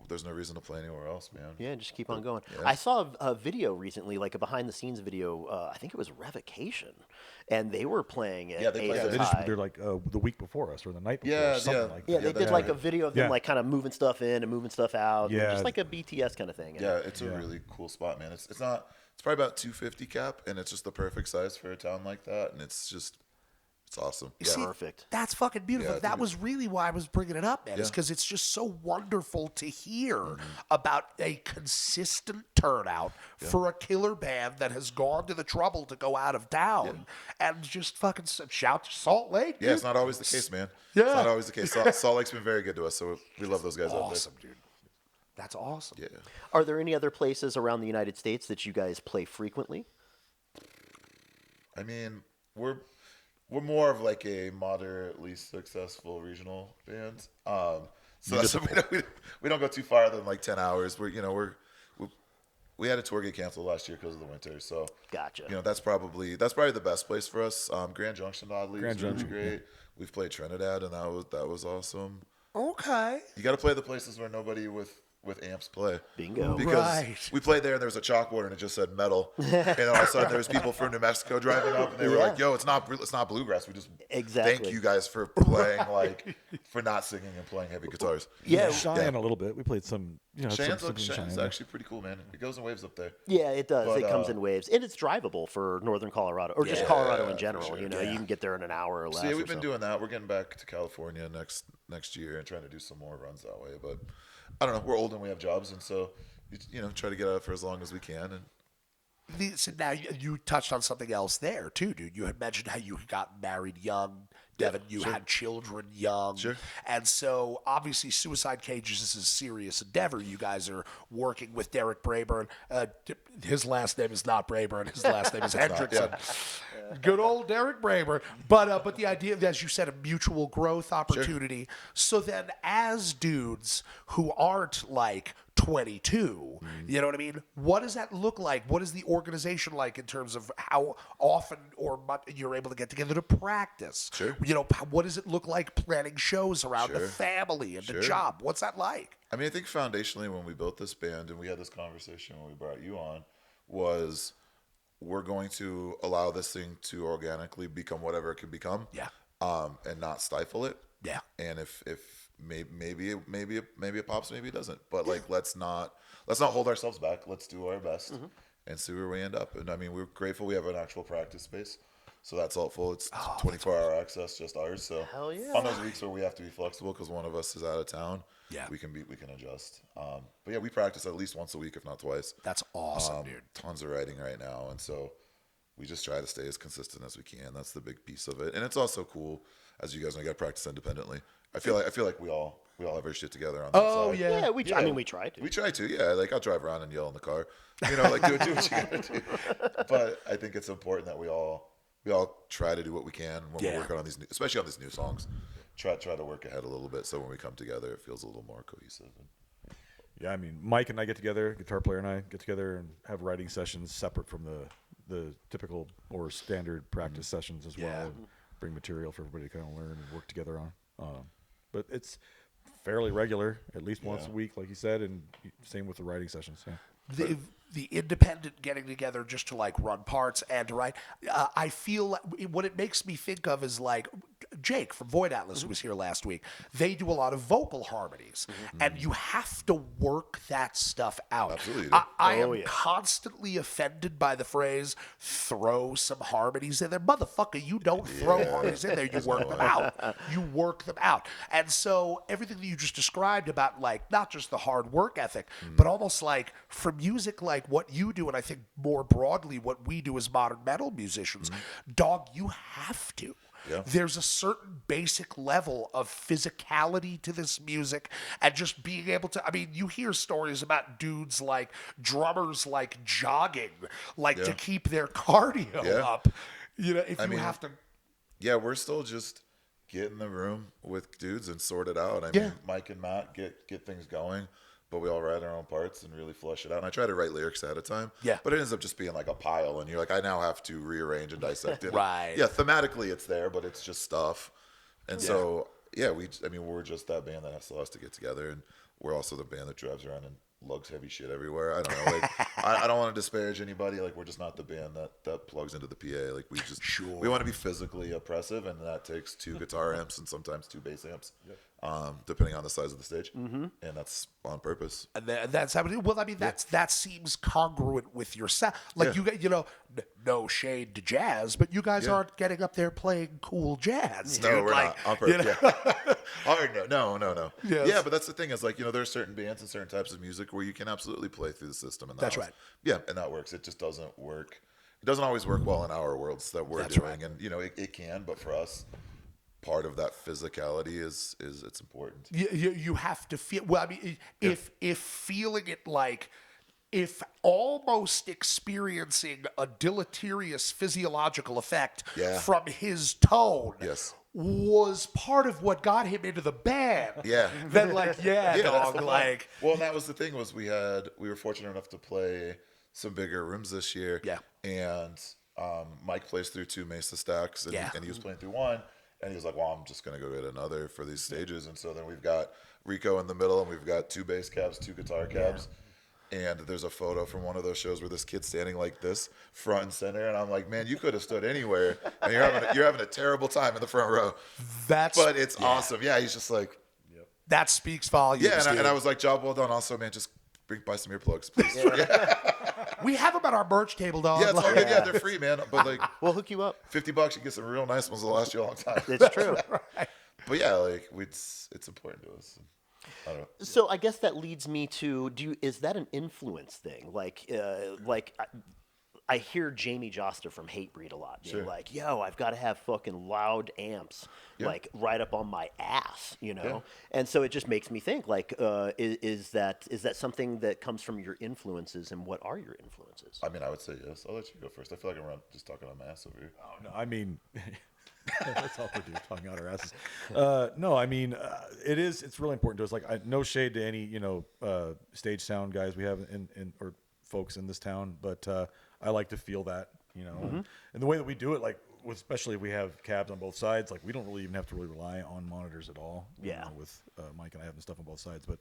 there's no reason to play anywhere else, man. Yeah, just keep on going. I saw a video recently, like a behind-the-scenes video. I think it was Revocation, and they were playing it. Yeah, they played They just they're like the week before us or the night before. Yeah, something yeah. like Yeah, that. they did like a video of them Yeah. like kind of moving stuff in and moving stuff out. Yeah. Just like a BTS kind of thing. Yeah, it's a really cool spot, man. It's probably about 250 cap, and it's just the perfect size for a town like that, and it's awesome. You see, Perfect. That's fucking beautiful. Yeah, That dude. was really why I was bringing it up, man. Is because it's just so wonderful to hear about a consistent turnout for a killer band that has gone to the trouble to go out of town and just fucking shout to Salt Lake. Yeah, dude. it's not always the case, man. Yeah. It's not always the case. Salt Lake's been very good to us, so we love those guys Awesome, dude. That's awesome. out there. Yeah. Are there any other places around the United States that you guys play frequently? I mean, we're more of like a moderately successful regional band. So that's, we don't go too far than like 10 hours. We had a tour get canceled last year because of the winter. So Gotcha. that's probably the best place for us. Grand Junction, oddly, Grand was really Junction, great. We've played Trinidad, and that was awesome. Okay. You got to play the places where nobody with amps play. Bingo. Because Right. we played there and there was a chalkboard and it just said metal. And then all of a sudden there was people from New Mexico driving up and they were like, yo, it's not bluegrass. We just Exactly. thank you guys for playing, for not singing and playing heavy guitars. Yeah. Cheyenne a little bit. We played some. Cheyenne's actually pretty cool, man. It goes in waves up there. Yeah, it does. But, It comes in waves, and it's drivable for northern Colorado or just Yeah, Colorado in for general. sure. You know, you can get there in an hour or less. So yeah, or we've been so. doing that. We're getting back to California next year and trying to do some more runs that way. But I don't know. We're old and we have jobs, and so try to get out for as long as we can. And So now you touched on something else there too, dude. You had mentioned how you got married young, Devin. You had children young, Sure. And so obviously, Suicide Cages is a serious endeavor. You guys are working with Derek Braeburn. His last name is not Braeburn. His last name is Hendrickson. Good old Derek Braeburn. But the idea, as you said, a mutual growth opportunity. So then, as dudes who aren't like 22, you know what I mean? What does that look like? What is the organization like in terms of how often or much you're able to get together to practice? Sure. What does it look like planning shows around the Sure. family and the Sure. job? What's that like? I mean, I think foundationally when we built this band and we had this conversation when we brought you on was we're going to allow this thing to organically become whatever it can become. Yeah. And not stifle it. Yeah. And if maybe it pops, maybe it doesn't. But like let's not hold ourselves back. Let's do our best and see where we end up. And I mean, we're grateful we have an actual practice space. So that's helpful. It's 24-hour access, just ours. So Hell yeah. on those weeks where we have to be flexible because one of us is out of town, Yeah. we can adjust. But yeah, we practice at least once a week, if not twice. That's awesome, dude. Tons of writing right now, and so we just try to stay as consistent as we can. That's the big piece of it, and it's also cool, as you guys know, you got to practice independently. I feel like we all have our shit together on that side. Yeah, I mean, we try to. We try to, yeah. Like I'll drive around and yell in the car, like do what you gotta do. But I think it's important that we all try to do what we can when we're working on these, especially on these new songs. Try to work ahead a little bit, so when we come together, it feels a little more cohesive. Yeah, I mean, Mike and I get together, guitar player and I get together and have writing sessions separate from the typical or standard practice sessions as well. And bring material for everybody to kind of learn and work together on. But it's fairly regular, at least once a week, like you said, and same with the writing sessions. Yeah. The independent getting together just to like run parts and to write. I feel like what it makes me think of is like Jake from Void Atlas, who was here last week. They do a lot of vocal harmonies, and you have to work that stuff out. Absolutely. I am constantly offended by the phrase "throw some harmonies in there." Motherfucker, you don't throw harmonies in there. You work them out. You work them out. And so everything that you just described about like not just the hard work ethic, but almost like for music like what you do, and I think more broadly what we do as modern metal musicians, dog, you have to. Yeah. There's a certain basic level of physicality to this music and just being able to, I mean, you hear stories about dudes like drummers like jogging, like to keep their cardio up. You know, if you have to. Yeah, we're still just get in the room with dudes and sort it out. I mean, Mike and Matt get things going, but we all write our own parts and really flush it out. And I try to write lyrics at a time. Yeah. But it ends up just being like a pile, and you're like, I now have to rearrange and dissect it. Right. Yeah, thematically it's there, but it's just stuff. And so, we're just that band that still has to get together, and we're also the band that drives around and lugs heavy shit everywhere. I don't know. Like, I don't want to disparage anybody. Like, we're just not the band that plugs into the PA. Like, we want to be physically oppressive, and that takes 2 guitar amps and sometimes 2 bass amps. Depending on the size of the stage, and that's on purpose. And that's happening. Well, I mean, that seems congruent with your sound. Like you know, no shade to jazz, but you guys aren't getting up there playing cool jazz. No, dude. we're like, not. On purpose. No. Yes. Yeah, but that's the thing is like, there are certain bands and certain types of music where you can absolutely play through the system, and that's right. Yeah, and that works. It just doesn't work. It doesn't always work well in our worlds that we're doing, right. And it can, but for us, part of that physicality is it's important. You have to feel. Well, I mean, if feeling it like, if almost experiencing a deleterious physiological effect from his tone. Was part of what got him into the band. Yeah. Then dog, like. Well, and that was the thing was we were fortunate enough to play some bigger rooms this year. Yeah. And Mike plays through 2 Mesa stacks, and he was playing through 1. And he was like, well, I'm just going to go get another for these stages. And so then we've got Rico in the middle, and we've got 2 bass cabs, 2 guitar cabs. And there's a photo from one of those shows where this kid's standing like this, front and center. And I'm like, man, you could have stood anywhere. And you're having a terrible time in the front row. But it's awesome. Yeah, he's just like. That speaks volumes. Yeah, and I was like, job well done. Also, man, just buy some earplugs, please. We have them at our merch table, dog. Yeah, it's all good. Yeah, they're free, man. But like, we'll hook you up. $50, you get some real nice ones that'll last you a long time. It's true. Right. But yeah, like it's important to us. I don't know. So I guess that leads me to: is that an influence thing? I hear Jamie Joster from Hatebreed a lot. Being like, yo, I've got to have fucking loud amps, like right up on my ass, And so it just makes me think, like, is that something that comes from your influences, and what are your influences? I mean, I would say yes. I'll let you go first. I feel like I'm just talking on my ass over here. Oh no, I mean. That's all we do, talking out our asses. No, I mean, it's really important to us. Like, no shade to any, stage sound guys we have or folks in this town, but I like to feel that, and the way that we do it, like, especially if we have cabs on both sides, like, we don't really even have to really rely on monitors at all. With Mike and I having stuff on both sides, but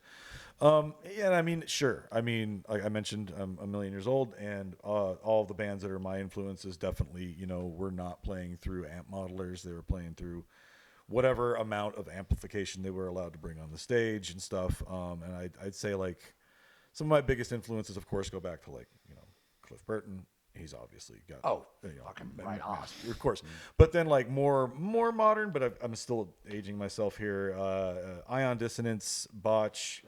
I mean, sure. I mean, like I mentioned, I'm a million years old, and all of the bands that are my influences definitely, were not playing through amp modelers. They were playing through whatever amount of amplification they were allowed to bring on the stage and stuff. And I'd say, like, some of my biggest influences, of course, go back to, like, Cliff Burton. He's obviously got fucking right on, of course. But then, like, more modern, but I'm still aging myself here. Ion Dissonance, Botch,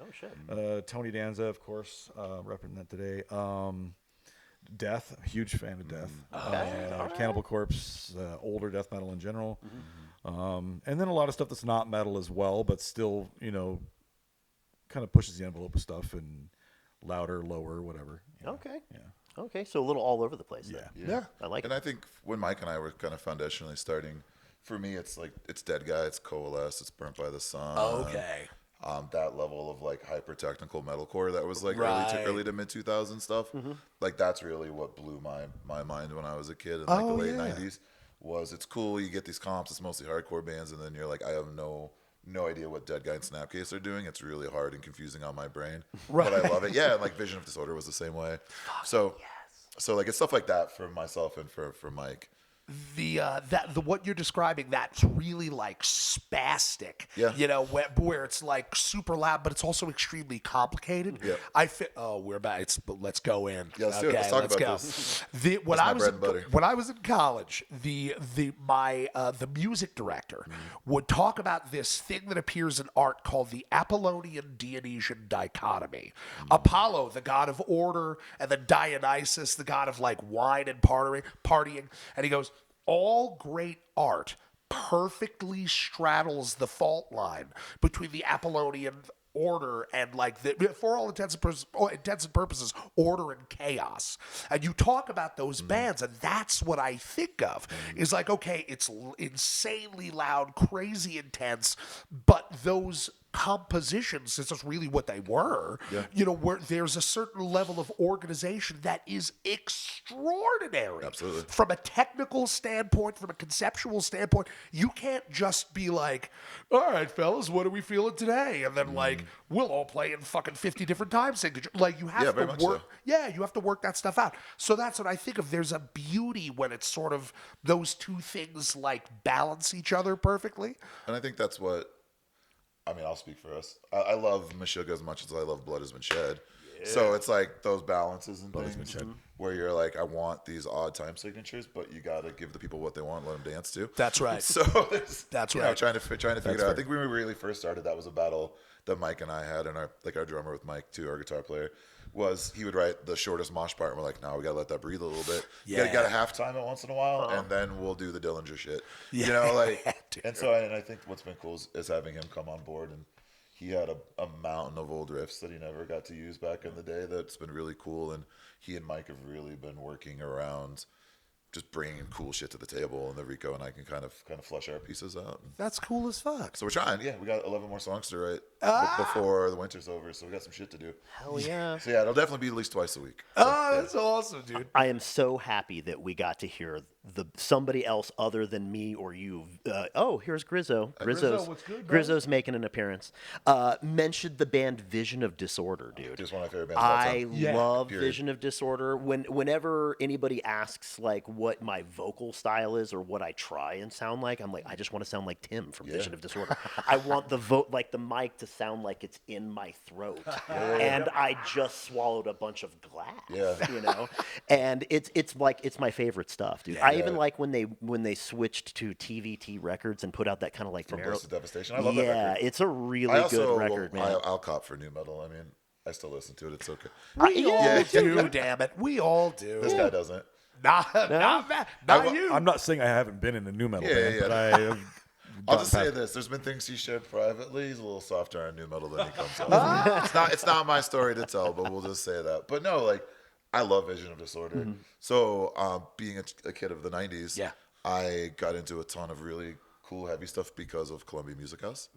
Tony Danza, of course, repping that today. Death, huge fan of Death. Cannibal Corpse, older death metal in general, and then a lot of stuff that's not metal as well, but still, kind of pushes the envelope of stuff and louder, lower, whatever. Okay, so a little all over the place. Yeah. I like it. And I think when Mike and I were kind of foundationally starting, for me, it's like, it's Dead Guy, it's Coalesce, it's Burnt by the Sun. Okay. that level of like hyper technical metalcore that was like Right. early to mid 2000 stuff. Like that's really what blew my mind when I was a kid in like the late 90s. Was it's cool, you get these comps, it's mostly hardcore bands, and then you're like, I have no idea what Dead Guy and Snapcase are doing. It's really hard and confusing on my brain, but I love it. Yeah, and like Vision of Disorder was the same way. So like it's stuff like that for myself and for Mike. The what you're describing, that's really like spastic. Yeah. You know, where it's like super loud, but it's also extremely complicated. Yeah. We're back. Let's go in. Yeah, let's do it. Let's talk about go. this. When That's I my was bread and butter. when I was in college, the music director would talk about this thing that appears in art called the Apollonian Dionysian dichotomy. Apollo, the god of order, and then Dionysus, the god of like wine and partying. And he goes, all great art perfectly straddles the fault line between the Apollonian order and like for all intents and purposes, order and chaos. And you talk about those bands, and that's what I think of is like, okay, it's insanely loud, crazy intense, but those compositions, this is really what they were, you know, where there's a certain level of organization that is extraordinary. Absolutely. From a technical standpoint, from a conceptual standpoint, you can't just be like, all right, fellas, what are we feeling today? And then like, we'll all play in fucking 50 different time signatures. Like you have very to much work. so. Yeah, you have to work that stuff out. So that's what I think of. There's a beauty when it's sort of those two things like balance each other perfectly. And I think that's what, I mean, I'll speak for us. I love Meshuggah as much as I love Blood Has Been Shed. So it's like those balances and things where you're like, I want these odd time signatures, but you got to give the people what they want, let them dance too. That's right. So That's you right. know, trying to figure it out. I think when we really first started, that was a battle that Mike and I had, and our drummer with Mike too, our guitar player, was he would write the shortest mosh part, and we're like, no, we gotta let that breathe a little bit. You gotta halftime it once in a while, and then we'll do the Dillinger shit. You know, like, and so I think what's been cool is having him come on board, and he had a mountain of old riffs that he never got to use back in the day. That's been really cool, and he and Mike have really been working around just bringing cool shit to the table, and then Rico and I can kind of flush our pieces out. That's cool as fuck. So we're trying. Yeah, we got 11 more songs to write before the winter's over, so we got some shit to do. Hell yeah. So yeah, it'll definitely be at least twice a week. Oh, that's awesome, dude. I am so happy that we got to hear somebody else other than me or you. Here's Grizzo. Grizzo, what's good, bro? Grizzo's making an appearance. Mentioned the band Vision of Disorder, dude. Just one of my favorite bands of all I time. love Period. Vision of Disorder. Whenever anybody asks like what my vocal style is or what I try and sound like, I'm like, I just want to sound like Tim from Vision of Disorder. I want the the mic to sound like it's in my throat, and I just swallowed a bunch of glass. You know, and it's my favorite stuff, dude. I even like when they switched to TVT Records and put out that kind of like From Bliss to Devastation. I love that yeah, record. it's a really good record, man. I'll cop for new metal. I mean, I still listen to it. It's okay. We all do, damn it. We all do. This guy doesn't. Not you. I'm not saying I haven't been in a new metal Yeah, band, yeah. but I have. I'll just say this: there's been things he shared privately. He's a little softer on new metal than he comes out. It's not my story to tell, but we'll just say that. But no, like I love Vision of Disorder. So being a kid of the '90s, I got into a ton of really cool heavy stuff because of Columbia Music House,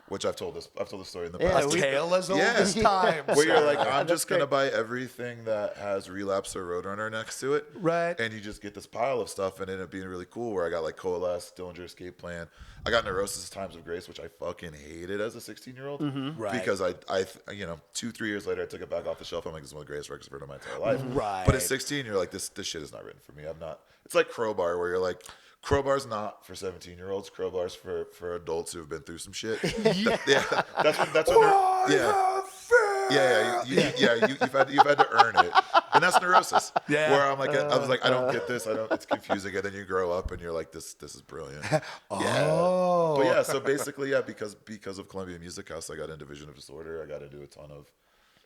which I've told this story in the past. A tale as old as time. Where you're like, I'm just gonna buy everything that has Relapse or Roadrunner next to it, Right. And you just get this pile of stuff, and it ended up being really cool. Where I got like Coalesce, Dillinger Escape Plan. I got Neurosis, Times of Grace, which I fucking hated as a 16-year-old, Right. because I 2-3 years later I took it back off the shelf. I'm like, this is one of the greatest records I've heard in my entire life. Right. But at 16, you're like, this shit is not written for me. I'm not. It's like Crowbar, where you're like, Crowbar's not for 17-year-olds. Crowbar's for adults who have been through some shit. That's when you've had to earn it, and that's Neurosis. Yeah. Where I'm like, I was like, I don't get this. It's confusing, and then you grow up and you're like, this is brilliant. Oh. But yeah, so basically, because of Columbia Music House, I got into Vision of Disorder. I got to do a ton of.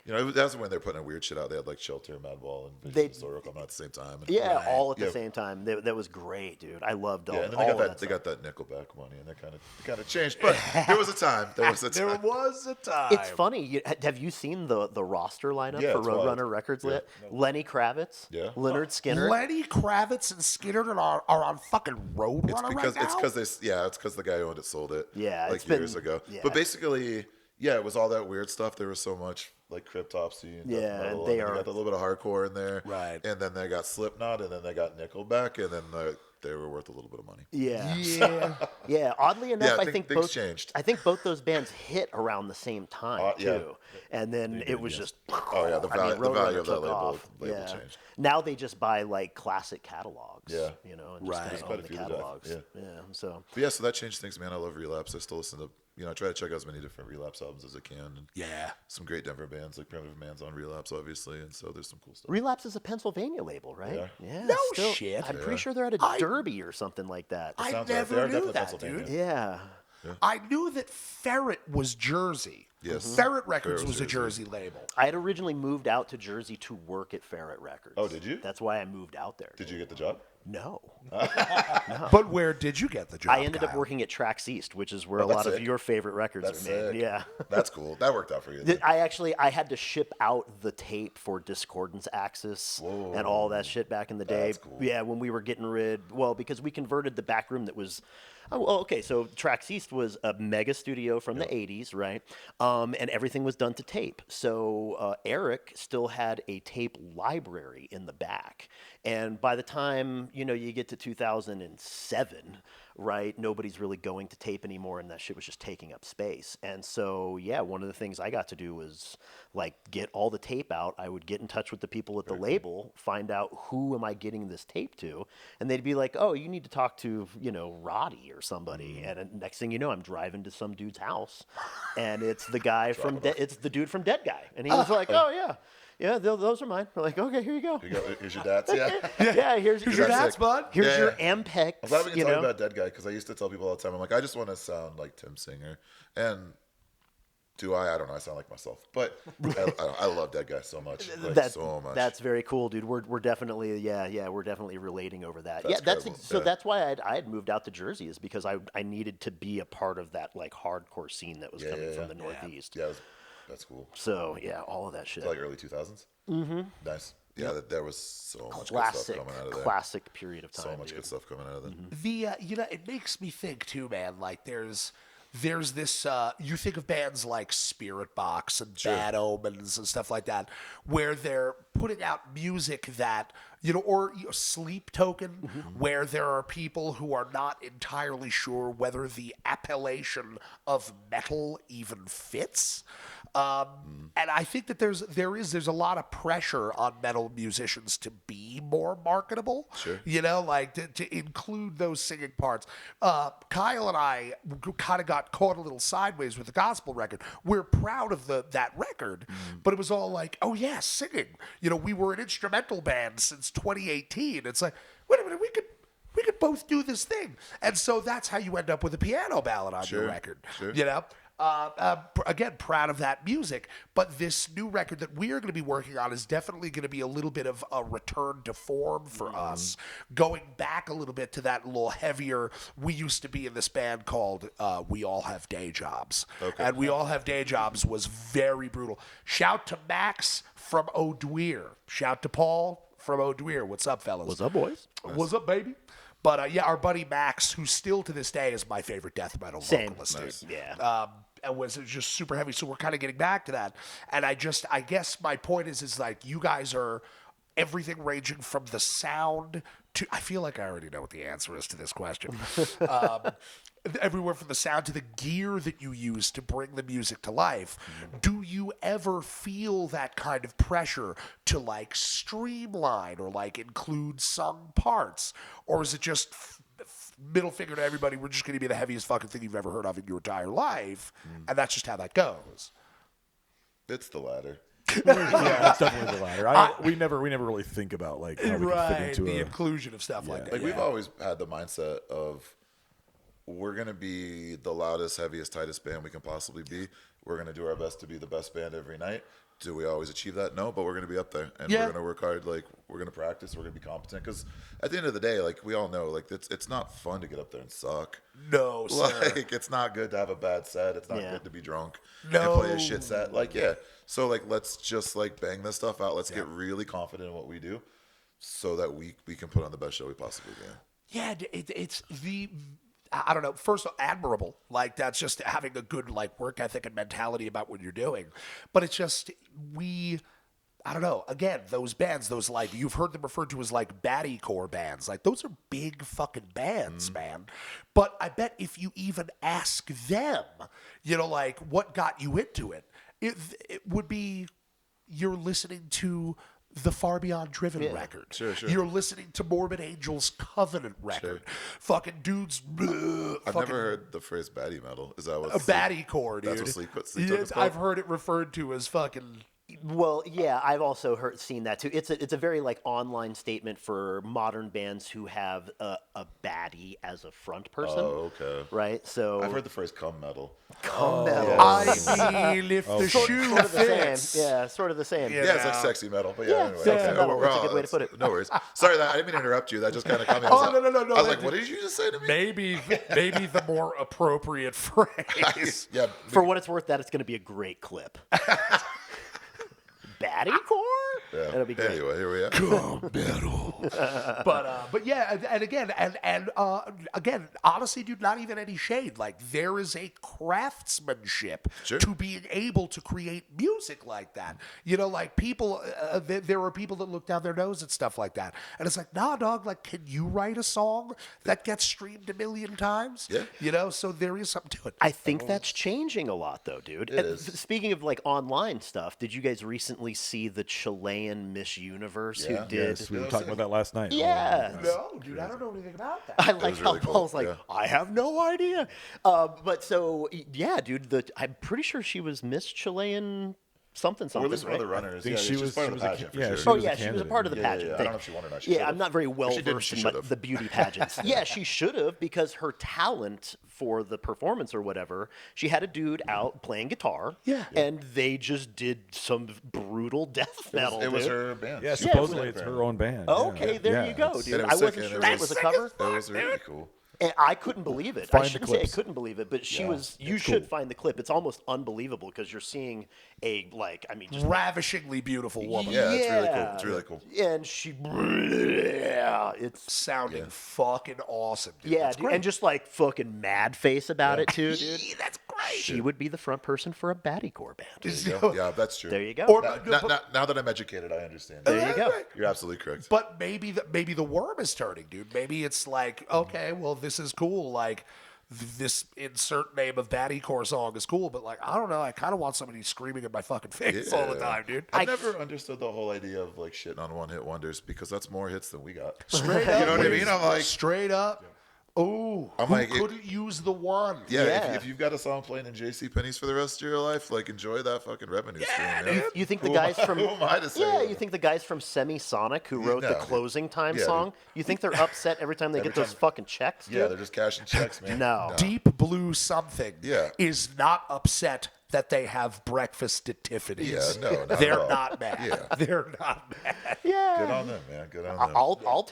That's when they're putting weird shit out. They had like Shelter, Madball, and Vision of Disorder coming out at the same time. And, all at the same time. That was great, dude. I loved all. Yeah, and then all they got that Nickelback money, and that kind of changed. But there was a time. There was a time. It's funny. Have you seen the roster lineup Yeah, for it's Roadrunner wild. Records? Yeah. Lenny Kravitz, Leonard Skinner. Lenny Kravitz and Skinner are on fucking Roadrunner It's because right now? it's because the guy who owned it sold it. Yeah, like it's been- years ago. yeah. But basically, yeah, it was all that weird stuff. There was so much like Cryptopsy and death Yeah, metal, they and are- got a little bit of hardcore in there, Right. And then they got Slipknot, and then they got Nickelback, and then they were worth a little bit of money. Yeah. Yeah. Yeah, oddly enough, Yeah, I think things both changed. I think both those bands hit around the same time Yeah. too, and then it was just. Oh yeah, the value Roadrunner of that took off. label changed. Now they just buy like classic catalogs. Yeah. You know, and just Right. kinda There's own quite a the few that- catalogs. yeah. Yeah. So. But yeah, so that changed things, man. I love Relapse. I still listen to, I try to check out as many different Relapse albums as I can. And Yeah. some great Denver bands like Primitive Man's on Relapse, obviously, and so there's some cool stuff. Relapse is a Pennsylvania label, right? Yeah. No still- shit. I'm pretty sure they're at a Derby or something like that. I Sounds right. They never are knew definitely that, Pennsylvania. dude. Yeah. I knew that Ferret was Jersey. Yes. Ferret Records Ferret was was a Jersey label. I had originally moved out to Jersey to work at Ferret Records. Oh, did you? That's why I moved out there. Did you get the job? No. But where did you get the job? I ended up Kyle? working at Tracks East, which is where Oh, a that's lot of sick. your favorite records That's are made. sick. Yeah. That's cool. That worked out for you. then. I had to ship out the tape for Discordance Axis and all that shit back in the day. That's cool. Yeah, when we were getting because we converted the back room that was. Oh, okay. So Tracks East was a mega studio from the 80s, right? And everything was done to tape. So Eric still had a tape library in the back. And by the time, you get to 2007, right, nobody's really going to tape anymore, and that shit was just taking up space. And so, yeah, one of the things I got to do was, like, get all the tape out. I would get in touch with the people at the label, find out who am I getting this tape to, and they'd be like, oh, you need to talk to, Roddy or somebody. And then next thing you know, I'm driving to some dude's house, and it's the guy it's the dude from Dead Guy. And he was like, oh, yeah. Yeah, those are mine. We're like, okay, here you go. Here's your dad's. Yeah. Yeah, here's your That's dad's, sick. bud. Here's Yeah, your yeah. Ampex. I'm glad we can you talk know? about Dead Guy because I used to tell people all the time, I'm like, I just want to sound like Tim Singer. And do I? I don't know. I sound like myself. But I love Dead Guy so much. Like, so much. That's very cool, dude. We're definitely we're definitely relating over that. That's incredible. So Yeah. that's why I had moved out to Jersey, is because I needed to be a part of that like hardcore scene that was coming from the Northeast. Yeah, that's cool. So yeah, all of that shit. Like early 2000s? Mm-hmm. Nice. Yeah, there was so much good stuff classic, coming out of there. classic period of time. So much dude. good stuff coming out of there. The it makes me think too, man. Like there's this you think of bands like Spirit Box and Bad Omens and stuff like that, where they're putting out music that or Sleep Token, where there are people who are not entirely sure whether the appellation of metal even fits. And I think that there's a lot of pressure on metal musicians to be more marketable. Sure. Like to include those singing parts. Kyle and I kind of got caught a little sideways with the gospel record. We're proud of that record, but it was all like, oh yeah, singing. We were an instrumental band since 2018. It's like, wait a minute, we could both do this thing. And so that's how you end up with a piano ballad on your record. Sure. Again, proud of that music, but this new record that we are going to be working on is definitely going to be a little bit of a return to form for us, going back a little bit to that little heavier. We used to be in this band called We All Have Day Jobs, and We All Have Day Jobs was very brutal. Shout to Max from O'Dwyer. Shout to Paul from O'Dwyer. What's up, fellas? What's up, boys? What's up, baby? But our buddy Max, who still to this day is my favorite death metal vocalist. Nice. Dude. Yeah. And was just super heavy. So we're kind of getting back to that. And I guess my point is like you guys are everything ranging from the sound to, I feel like I already know what the answer is to this question. Everywhere from the sound to the gear that you use to bring the music to life. Do you ever feel that kind of pressure to like streamline or like include sung parts? Or is it just middle finger to everybody, we're just going to be the heaviest fucking thing you've ever heard of in your entire life, and that's just how that goes? It's the latter. Yeah, it's definitely the latter. We never really think about like how we can fit into the a. inclusion of stuff like that. Like we've always had the mindset of we're gonna be the loudest, heaviest, tightest band we can possibly be. We're gonna do our best to be the best band every night. Do we always achieve that? No, but we're gonna be up there, and we're gonna work hard. Like we're gonna practice. We're gonna be competent. Because at the end of the day, like we all know, like it's not fun to get up there and suck. No, sir. Like it's not good to have a bad set. It's not good to be drunk and No. play a shit set. Like so like let's just like bang this stuff out. Let's get really confident in what we do, so that we can put on the best show we possibly can. Yeah, it's the. I don't know. First, admirable. Like that's just having a good like work ethic and mentality about what you're doing. But it's just I don't know. Again, those bands, those like you've heard them referred to as like Baddie-core bands. Like those are big fucking bands, man. But I bet if you even ask them, like what got you into it, it would be you're listening to the Far Beyond Driven record. Sure. You're listening to Morbid Angel's Covenant record. Fucking dudes. I've never heard the phrase baddie metal. Is that what? Baddie-core, dude. That's what Sleep Took Yes, is called? I've heard it referred to as fucking. Well, yeah, I've also seen that too. It's a very like online statement for modern bands who have a baddie as a front person. Oh, okay. Right. So I've heard the phrase cum metal. cum metal. I mean, if the shoe Sort of the fits. same. Yeah, sort of the same. Yeah. Yeah, it's like sexy metal, but yeah. Anyway, sexy okay. metal. Well, That's a good way to put it. No worries. Sorry, I didn't mean to interrupt you. That just kind of caught me. Oh, no. I was like, that- what did you just say to me? Maybe the more appropriate phrase. Yeah. For what it's worth, that it's going to be a great clip. Baddie-core? Yeah. That'll be great. Anyway, here we are. But yeah, and again, honestly, dude, not even any shade. Like there is a craftsmanship Sure. to being able to create music like that. Like people, there are people that look down their nose at stuff like that, and it's like, nah, dog. Like, can you write a song that gets streamed 1 million times? Yeah. So there is something to it. I think that's changing a lot, though, dude. It is. Speaking of like online stuff, did you guys recently see the Chilean Miss Universe Yeah. who did? Yes, we were talking about that last night. Yeah. No, dude, I don't know anything about that. I like was how really cool, Paul's like, yeah. I have no idea. But so, yeah, dude, I'm pretty sure she was Miss Chilean something, Or at least right? one of the runners. think Yeah, she she's was- part she of was the a pageant ki- for yeah, sure. she Oh was a yeah, she was a candidate. part of the Yeah, pageant yeah, I thing. don't know if she won or not. She Yeah, should've. I'm not very well If she didn't, versed she in should've. the beauty pageants. Yeah, she should have because her talent for the performance or whatever, she had a dude out playing guitar. Yeah. And they just did some brutal death metal. It was dude. her band. Yeah, She supposedly was it's her own band. Okay, yeah. there Yeah, you go, it's- dude. And it I was wasn't sick, and sure it that was- was a cover. It was really cool. And I couldn't believe it. Find I the shouldn't say I clips. couldn't believe it, but she Yeah, was. You it's should cool. find the clip. It's almost unbelievable because you're seeing a just Ravishingly beautiful woman. Yeah, it's really cool. It's really cool. And she, yeah, it's Sounding fucking awesome, dude. yeah, That's dude, great. and just like fucking mad face about it too, dude. That's great. She would be the front person for a Baddie-core band. Yeah, that's true. There you go. Or- Now that I'm educated, I understand. There you go. You're absolutely correct. But maybe the worm is turning, dude. Maybe it's like, okay, well, this is cool. Like, this insert name of Baddie-core song is cool, but like, I don't know. I kind of want somebody screaming in my fucking face all the time, dude. I've never understood the whole idea of like shitting on one-hit wonders because that's more hits than we got. Straight You up, know what I dude. mean? I'm like, Straight up. Oh, I'm who like, couldn't use the one? yeah, Yeah. If you've got a song playing in JCPenney's for the rest of your life, like enjoy that fucking revenue stream. Man. You think the Who guys am I- from who am I to say yeah, that? you think the guys from Semisonic who wrote the No. closing time Yeah, song? dude. You think they're upset every time they Every get those time- fucking checks? Dude? Yeah, they're just cashing checks, man. No. Deep Blue something Yeah. is not upset that they have breakfast at Tiffany's. Yeah, no, not they're at all. not mad. Yeah. They're not mad. Yeah. Good on them, man. Good on them. I'll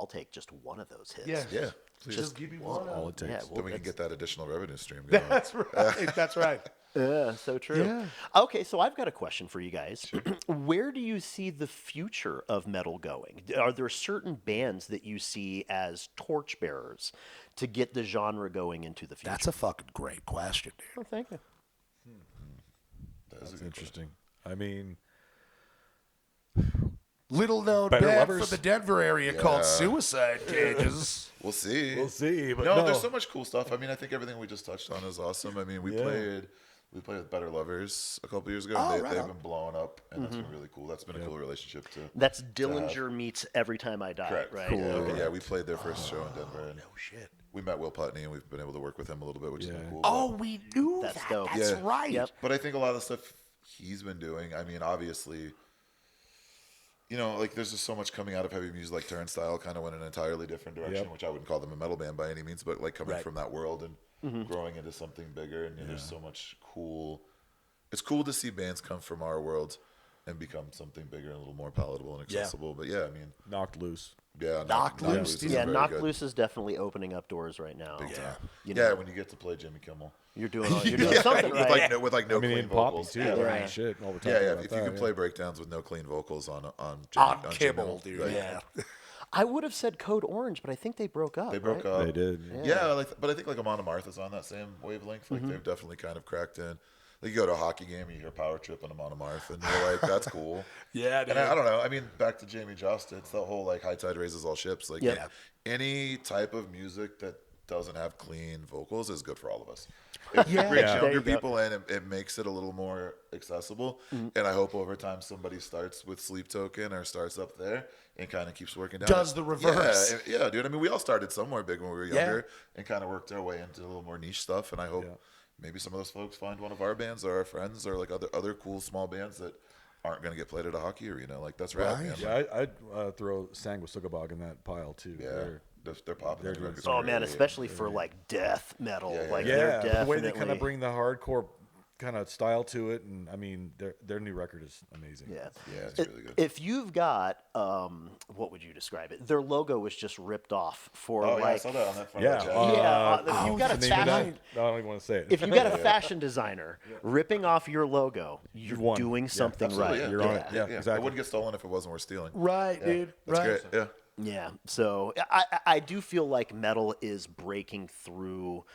take just one of those hits. Yeah, please. Just give me one. All it takes. Yeah, then well, we can get that additional revenue stream going. That's right. That's right. yeah, so true. Yeah. Okay, so I've got a question for you guys. Where do you see the future of metal going? Are there certain bands that you see as torchbearers to get the genre going into the future? That's a fucking great question, dude. Oh, thank you. That's That's interesting. I mean, Little known Better band Lovers? from the Denver area called Suicide Cages. We'll see. we'll see. But No, there's so much cool stuff. I mean, I think everything we just touched on is awesome. I mean, we Yeah. played with Better Lovers a couple years ago. Oh, and right they've on. been blowing up, and that's been really cool. That's been a cool relationship too. That's Dillinger meets Every Time I Die, Correct. right? Cool. Okay. Yeah, we played their first show in Denver, and Oh shit. we met Will Putney, and we've been able to work with him a little bit, which has been cool. Oh, we knew That's that. dope. That's Yeah. right. Yep. But I think a lot of the stuff he's been doing, I mean, obviously, you know, like there's just so much coming out of heavy music, like Turnstile kind of went in an entirely different direction, Yep. which I wouldn't call them a metal band by any means, but like coming Right. from that world and growing into something bigger. And you know, there's so much cool. It's cool to see bands come from our world and become something bigger and a little more palatable and Yeah. accessible. But yeah, I mean, knocked loose. yeah, Knocked Loose, is dude. Yeah, very Knock good. Loose is definitely opening up doors right now. Big time. You Yeah, know. when you get to play Jimmy Kimmel. You're doing something with right. like with like no I mean, clean in Poppy vocals. too. Yeah, like, right. shit, all the time. yeah, yeah. about If you that, can play breakdowns with no clean vocals on On Jimmy, Kimmel, dude. like, Yeah. I would have said Code Orange, but I think they broke up. They broke right? up. They did. Yeah, but I think like Amon Amarth is on that same wavelength. Like they've definitely kind of cracked in. Like you go to a hockey game, you hear Power Trip and Amon Amarth, and you're like, that's cool. Yeah, dude. And I don't know. I mean, back to Jamie Jost, it's the whole like high tide raises all ships. Like Yeah. any type of music that doesn't have clean vocals is good for all of us. It brings There younger you go. people in. It makes it a little more accessible. And I hope over time somebody starts with Sleep Token or starts up there and kind of keeps working down. Does the reverse. Yeah, dude. I mean, we all started somewhere big when we were younger and kind of worked our way into a little more niche stuff. And I hope maybe some of those folks find one of our bands or our friends or like other cool small bands that aren't going to get played at a hockey arena. Like that's rad, man. Yeah, I'd throw Sangwasugabog in that pile too. They're popping. they're Their doing records some are Oh man, great. especially for like death metal. Yeah, yeah, Like yeah. they're Yeah, definitely the way they kind of bring the hardcore kind of style to it, and I mean, their new record is amazing. Yeah, Yeah, it's really good. If you've got, what would you describe it? Their logo was just ripped off for Oh yeah, I like, saw that on that front. Yeah, of the jacket. if you've got a what's the name of that? fashion, I don't even want to say it. if you've got a fashion designer ripping off your logo, you're won. doing Yeah, something Absolutely, right. yeah. You're on it. Yeah, It exactly. wouldn't get stolen if it wasn't worth stealing. Right, dude. That's right. great. Yeah. Yeah, so I do feel like metal is breaking through,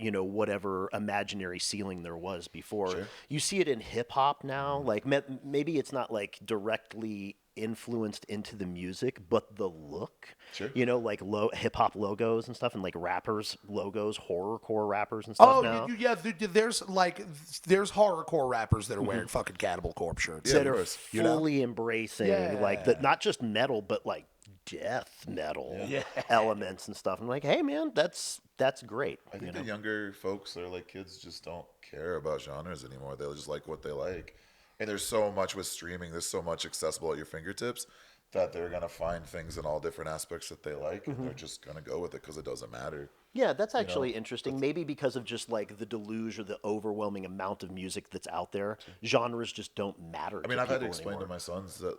whatever imaginary ceiling there was before. Sure. You see it in hip hop now. Like maybe it's not like directly influenced into the music, but the look. Sure. Like hip hop logos and stuff, and like rappers logos, horrorcore rappers and stuff Oh, now. there's horrorcore rappers that are wearing fucking Cannibal Corpse shirts. that of are course. fully embracing like not just metal, but like death metal elements and stuff. I'm like, hey man, that's great. I think the younger folks or like kids just don't care about genres anymore. They just like what they like. And there's so much with streaming. There's so much accessible at your fingertips that they're gonna find things in all different aspects that they like, and they're just gonna go with it because it doesn't matter. Yeah, that's actually interesting. Maybe because of just like the deluge or the overwhelming amount of music that's out there, genres just don't matter. I mean, to I've had to people explain anymore. to my sons that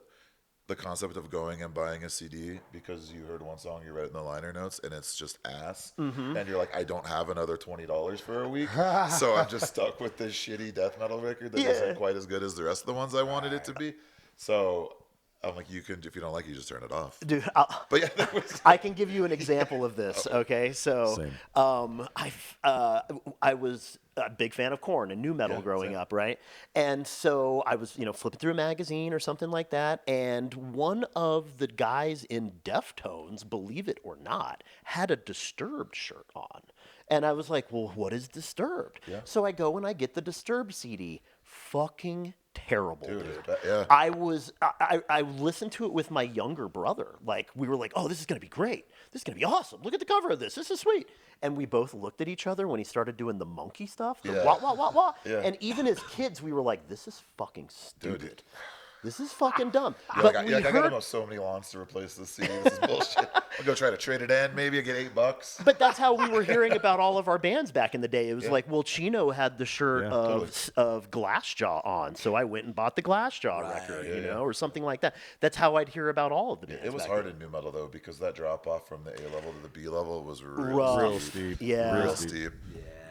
the concept of going and buying a CD because you heard one song, you read it in the liner notes, and it's just ass. And you're like, I don't have another $20 for a week, so I'm just stuck with this shitty death metal record that isn't quite as good as the rest of the ones I wanted it to be. So I'm like, you can, if you don't like it, you just turn it off. Dude, But yeah, that was, I can give you an example of this. Okay, so Same. I was a big fan of Korn and new metal growing up, right? And so I was, flipping through a magazine or something like that, and one of the guys in Deftones, believe it or not, had a Disturbed shirt on. And I was like, well, what is Disturbed? So I go and I get the Disturbed CD. Fucking terrible, dude. yeah. I listened to it with my younger brother. Like, we were like, oh, this is going to be great. This is going to be awesome. Look at the cover of this. This is sweet. And we both looked at each other when he started doing the monkey stuff. The wah, wah, wah, wah. Yeah. And even as kids, we were like, this is fucking stupid. Dude. This is fucking dumb. I But got we to heard, know so many lawns to replace this CD. This is bullshit. I'll go try to trade it in. Maybe I get $8. but that's how we were hearing about all of our bands back in the day. It was like, well, Chino had the shirt of Glassjaw on, so I went and bought the Glassjaw record, or something like that. That's how I'd hear about all of the bands. It was back hard then. in new metal though, because that drop off from the A level to the B level was Rough. Real steep. Yeah. real steep.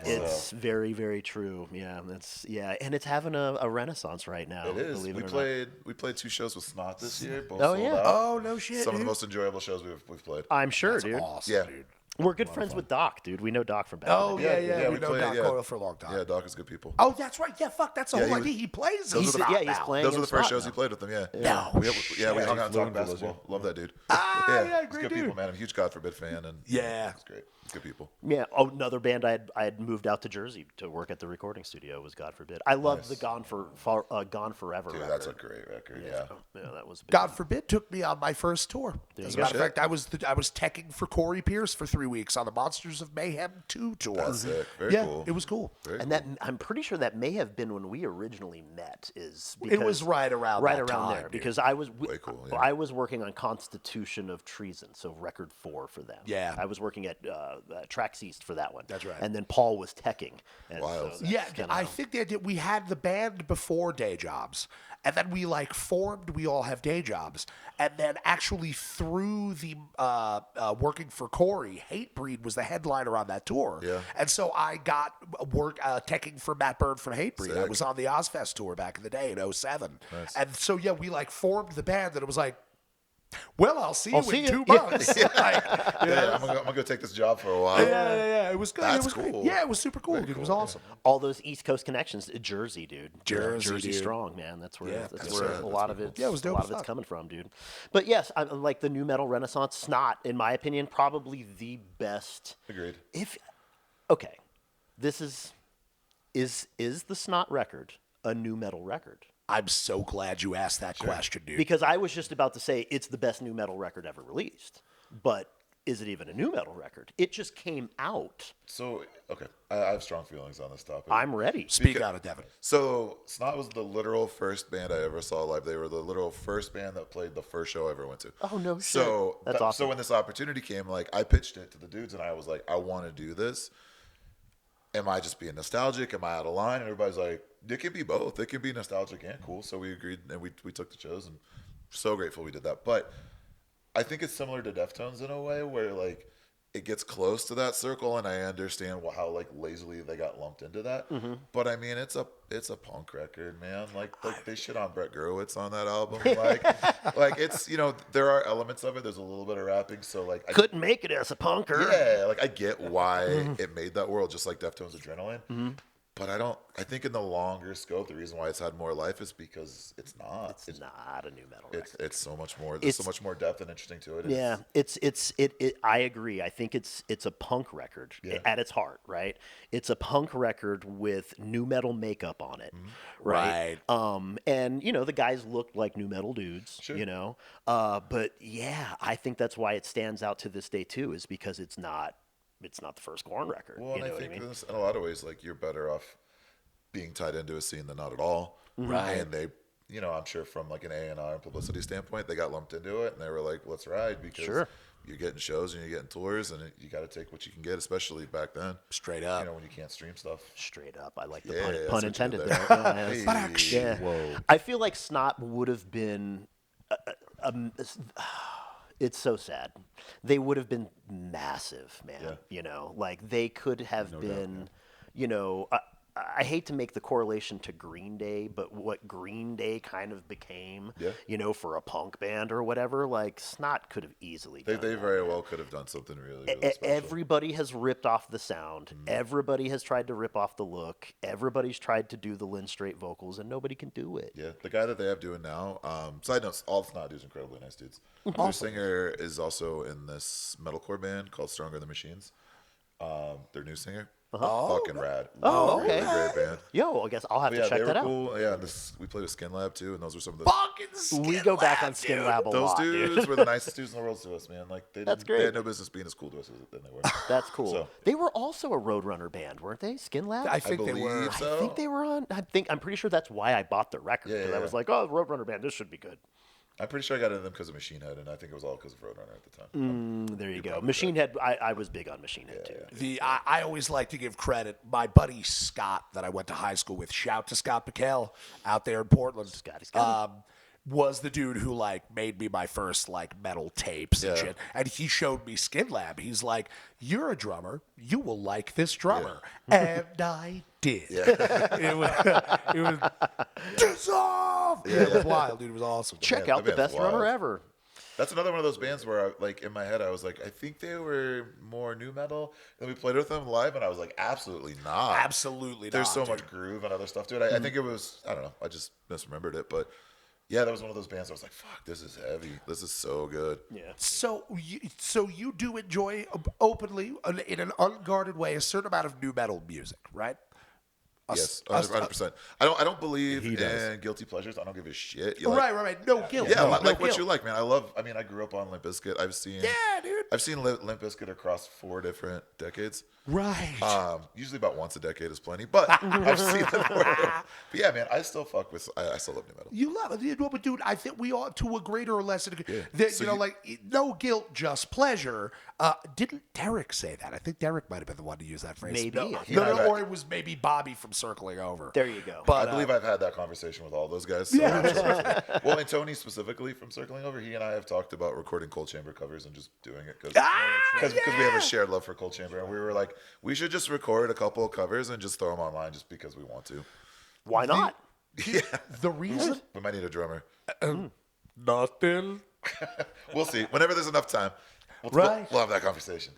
It's very, very true. Yeah, and it's having a renaissance right now. It is. Believe We it or not. played 2 shows with Snot this year. Both Oh, sold yeah. out. Oh, no shit, Some of the dude. most enjoyable shows we've played. I'm sure, That's dude. awesome, Yeah. dude. We're good friends with Doc, dude. We know Doc from back. Oh, in the day. yeah. We know played, Doc Coyle for a long time. Yeah, Doc is good people. Oh, that's right. Yeah, fuck. That's the Yeah, whole he idea. was- He plays Those those are the- yeah, he's playing. Those were in the first Snot shows now. he played with them, yeah. No We went on and flew talked into basketball. Love that dude. yeah, he's great good dude. people, man. I'm a huge God Forbid fan, and Yeah. it's great. It's good people. Yeah. Oh, another band I had moved out to Jersey to work at the recording studio was God Forbid. I love the Gone Forever. Dude, record. that's a great record. Yeah. Yeah, that was. Big. God forbid took me on my first tour. As a you matter of go. fact, I was teching for Corey Pierce for 3 weeks on the Monsters of Mayhem 2 tour. That's sick. Very yeah, cool. it was cool. Very And cool. that I'm pretty sure that may have been when we originally met. Is It was right around that around time, there dude. because I was Way cool, yeah. I was working on Constitution of Treason, so record 4 for them. Yeah. I was working at Trax East for that one. That's right. And then Paul was teching. And Wild. so that's Yeah, kinda I how- think they did. We had the band before day jobs, and then we formed. We all have day jobs, and then actually through the working for Corey, Hatebreed was the headliner on that tour. Yeah. and so I got work teching for Matt Bird from Hatebreed. I Sick. was on the Ozfest tour back in the day in 07. Nice. and so yeah, we formed the band, and it was like, Well, I'll see you see in you. 2 months. I'm gonna go take this job for a while. Yeah. It was good. That's It was great. cool. Yeah, it was super cool. Very Dude. It was cool, awesome. All those East Coast connections, Jersey, dude. Jersey, dude. strong, man. That's where Yeah, that's that's where right. a lot of it. Yeah, it was dope a lot as of it's fuck. coming from, dude. But yes, I like the new metal renaissance. Snot, in my opinion, probably the best. Agreed. Okay, this is the Snot record a new metal record? I'm so glad you asked that question, dude. Because I was just about to say it's the best new metal record ever released, but is it even a new metal record? It just came out. So, okay, I have strong feelings on this topic. I'm ready. Speak out of Devin. So, Snot was the literal first band I ever saw live. They were the literal first band that played the first show I ever went to. Oh, no shit. So, That's awesome. So when this opportunity came, like, I pitched it to the dudes, and I was like, I want to do this. Am I just being nostalgic? Am I out of line? And everybody's like, it can be both. It can be nostalgic and cool. So we agreed, and we took the shows, and so grateful we did that. But I think it's similar to Deftones in a way where, like, it gets close to that circle, and I understand how like lazily they got lumped into that. Mm-hmm. But I mean, it's a punk record, man. Like they shit on Brett Gurewitz on that album. Like it's, you know, there are elements of it. There's a little bit of rapping, so like I Couldn't make it as a punker. yeah, like I get why it made that world, just like Deftones Adrenaline. Mm-hmm. But I think in the longer scope, the reason why it's had more life is because it's not. It's not a new metal record. It's so much more. There's so much more depth and interesting to it. Yeah, it. I agree. I think it's a punk record at its heart, right? It's a punk record with new metal makeup on it, right? And you know the guys looked like new metal dudes, you know. But yeah, I think that's why it stands out to this day too, is because it's not the first Korn record. Well, and you know I think what I mean? this, in a lot of ways, like you're better off being tied into a scene than not at all. Right. And they, you know, I'm sure from like an A&R and publicity standpoint, they got lumped into it, and they were like, let's ride, because you're getting shows and you're getting tours, and you got to take what you can get, especially back then. Straight up. You know, when you can't stream stuff. Straight up, I like the Yeah, pun that's what you intended did there. there. Yeah. Hey. Yeah. I feel like Snot would have been. It's so sad. They would have been massive, man. Yeah. You know, like they could have been. You know, I hate to make the correlation to Green Day, but what Green Day kind of became, you know, for a punk band or whatever, like Snot could have easily They done that. very well could have done something really, really special. Everybody has ripped off the sound. Everybody has tried to rip off the look. Everybody's tried to do the Lynn Straight vocals, and nobody can do it. Yeah, the guy that they have doing now, side notes, all the Snot dudes are incredibly nice dudes. Their singer is also in this metalcore band called Stronger Than Machines. Their new singer. Fucking rad. Oh, okay. Really great band. Yo, I guess I'll have But to yeah, check they that were out. cool. Yeah, we played with Skin Lab too, and those were some of the Fucking We Skin go back Lab, on Skin dude. Lab a those lot, dudes dude. were the nicest dudes in the world to us, man. Like That's They great. had no business being as cool to us than they were. That's cool. So- They were also a Roadrunner band, weren't they? Skin Lab? I think they were. believe so. I think they were on. I'm pretty sure that's why I bought the record. Yeah, Because I yeah. was like, oh, Roadrunner band, this should be good. I'm pretty sure I got into them because of Machine Head, and I think it was all because of Roadrunner at the time. There you go. Machine Head, I was big on Machine Head, too. I always like to give credit. My buddy Scott that I went to high school with, shout to Scott McHale out there in Portland. Scotty. Was the dude who like made me my first like metal tapes and Yeah. shit. And he showed me Skin Lab. He's like, "You're a drummer. You will like this drummer." And I did. it was dissolve. Yeah, it was wild, dude. It was awesome. Check Yeah, out the that band's best runner wild. ever. That's another one of those bands where, like, in my head, I was like, I think they were more new metal. And we played with them live, and I was like, absolutely not. Absolutely There's not, so dude. much groove and other stuff to it. I think it was, I don't know, I just misremembered it. But yeah, that was one of those bands I was like, fuck, this is heavy. This is so good. Yeah. So you do enjoy openly, in an unguarded way, a certain amount of new metal music, right? Yes, 100%. I don't believe He does. in guilty pleasures. I don't give a shit. You like- Right. No guilt. Yeah, no, like no what guilt. you like, man. I grew up on Limp Bizkit. I've seen Limp Bizkit across 4 different decades. Right. Usually about once a decade is plenty, but I've seen them. But yeah, man, I still fuck with. I still love new metal. You love it, you know, but dude, I think we ought to a greater or lesser degree. Yeah. That, So you know, you- like no guilt, just pleasure. Didn't Derek say that? I think Derek might have been the one to use that phrase. Maybe. No, Yeah, I've- or it was maybe Bobby from Circling Over. There you go. But I believe I've had that conversation with all those guys. So well, and Tony specifically from Circling Over, he and I have talked about recording Cold Chamber covers and just doing it because we have a shared love for Cold Chamber, and we were like, we should just record a couple of covers and just throw them online just because we want to. Why not? the reason We might need a drummer. nothing We'll see. Whenever there's enough time, Right. we'll have that conversation.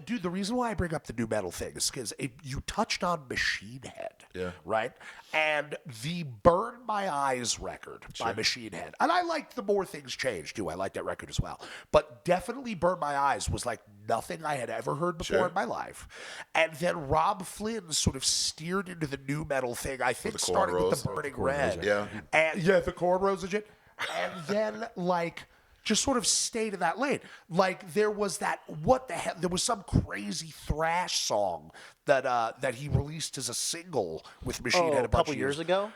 Dude, the reason why I bring up the new metal thing is because you touched on Machine Head, Yeah. right? And the Burn My Eyes record by Machine Head. And I liked the More Things Change, too. I liked that record as well. But definitely Burn My Eyes was like nothing I had ever heard before in my life. And then Rob Flynn sort of steered into the new metal thing, I think, the starting with cornrows. the Burning Red. Yeah. And, yeah, the cornrows and shit. And then, like, just sort of stayed in that lane. Like, there was that, what the hell, there was some crazy thrash song that he released as a single with Machine Head a couple years ago.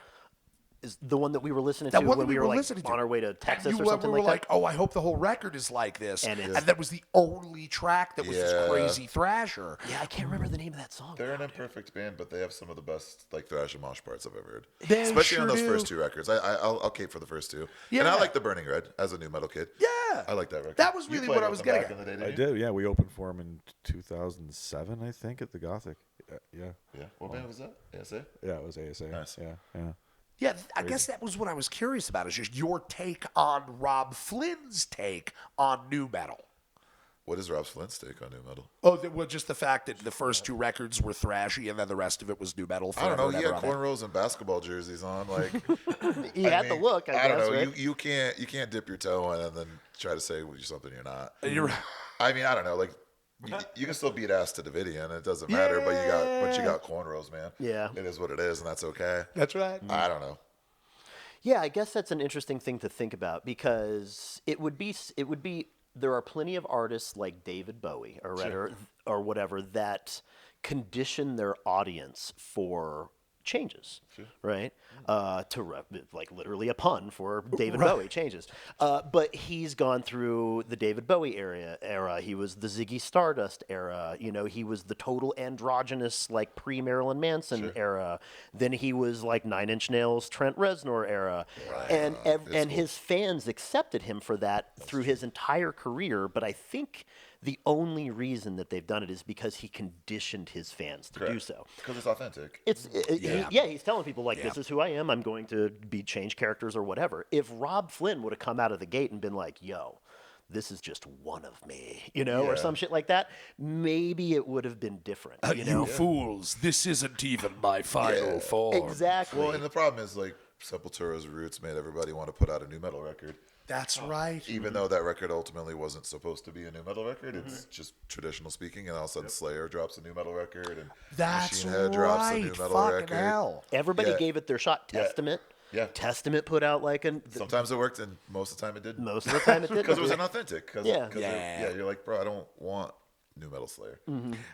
Is the one that we were listening to when we were like listening to. on our way to Texas And or something we were like that. oh, I hope the whole record is like this. And And, it's- that was the only track that was this Yeah. crazy thrasher. Yeah, I can't remember the name of that song. They're an imperfect band, but they have some of the best like thrash and mosh parts I've ever heard. They Especially sure on those do. first two records. I'll cape for the first two. And I Yeah. like the Burning Red as a new metal kid. Yeah. I like that record. That was You really played what I with was them getting back at. in the day, I didn't you? did. Yeah, we opened for him in 2007, I think, at the Gothic. Yeah. Yeah. What band was that? ASA? Yeah, it was ASA. Nice. Yeah. Yeah, I guess that was what I was curious about, is just your take on Rob Flynn's take on new metal. What is Rob Flynn's take on new metal? Oh, well, just the fact that the first two records were thrashy and then the rest of it was new metal. I don't know. He forever had and ever on it. cornrows and basketball jerseys on. Like He had the look, I guess, don't know. right? You can't dip your toe in and then try to say you're something you're not. You're right. I mean, I don't know. Like you can still beat ass to Davidian. It doesn't matter. But you got cornrows, man. Yeah. It is what it is, and that's okay. That's right. I don't know. Yeah, I guess that's an interesting thing to think about because it would be there are plenty of artists like David Bowie or whatever that condition their audience for changes, right? Like literally a pun for David Bowie changes. But he's gone through the David Bowie era. He was the Ziggy Stardust era. You know, he was the total androgynous, like pre-Marilyn Manson era. Then he was like Nine Inch Nails, Trent Reznor era. And his fans accepted him for that through his entire career. But I think the only reason that they've done it is because he conditioned his fans to do so. Because it's authentic. He's telling people like, this is who I am. I'm going to be change characters or whatever. If Rob Flynn would have come out of the gate and been like, yo, this is just one of me, or some shit like that, maybe it would have been different. You fools, this isn't even my final form. Exactly. Well, and the problem is like Sepultura's roots made everybody want to put out a new metal record. That's right. Even though that record ultimately wasn't supposed to be a new metal record, it's just traditional speaking, and all of a sudden Slayer drops a new metal record, and That's Machine Head drops a new right. metal Fucking record. hell. Everybody Yeah. gave it their shot. Testament. Yeah. Testament put out like Sometimes it worked, and most of the time it didn't. most of the time it did. Because it was inauthentic. Yeah. You're like, bro, I don't want new metal Slayer.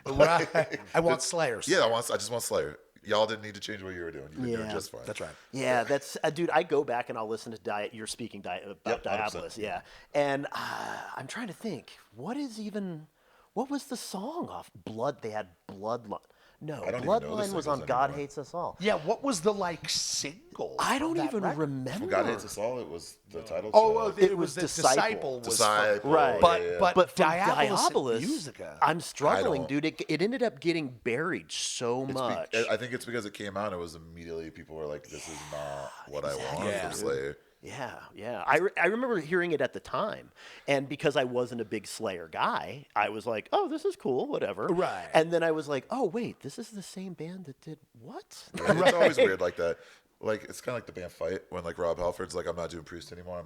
Right. I want Slayers. Yeah, I just want Slayer. Y'all didn't need to change what you were doing. You've been doing Yeah. just fine. That's right. Yeah, that's dude. I go back and I'll listen to You're speaking about Yep, 100%. Diabolus, yeah. And I'm trying to think, what was the song off Blood? They had Bloodline. No, I don't even know the Bloodline was singles on God anymore. Hates Us All. Yeah, what was the single? I don't of that even record? remember. God Hates Us All. It was the title. Oh, track. it was the Disciple. Disciple. Disciple, Right. But But from Diabolus Diabolus, Musica. I'm struggling, I dude. It ended up getting buried so much. I think it's because it came out. It was immediately people were like, "This is not what I want Yeah. from Slayer." Yeah. I remember hearing it at the time, and because I wasn't a big Slayer guy, I was like, "Oh, this is cool, whatever." Right. And then I was like, "Oh, wait, this is the same band that did what?" It's always weird like that. Like it's kind of like the band Fight when like Rob Halford's like, "I'm not doing Priest anymore.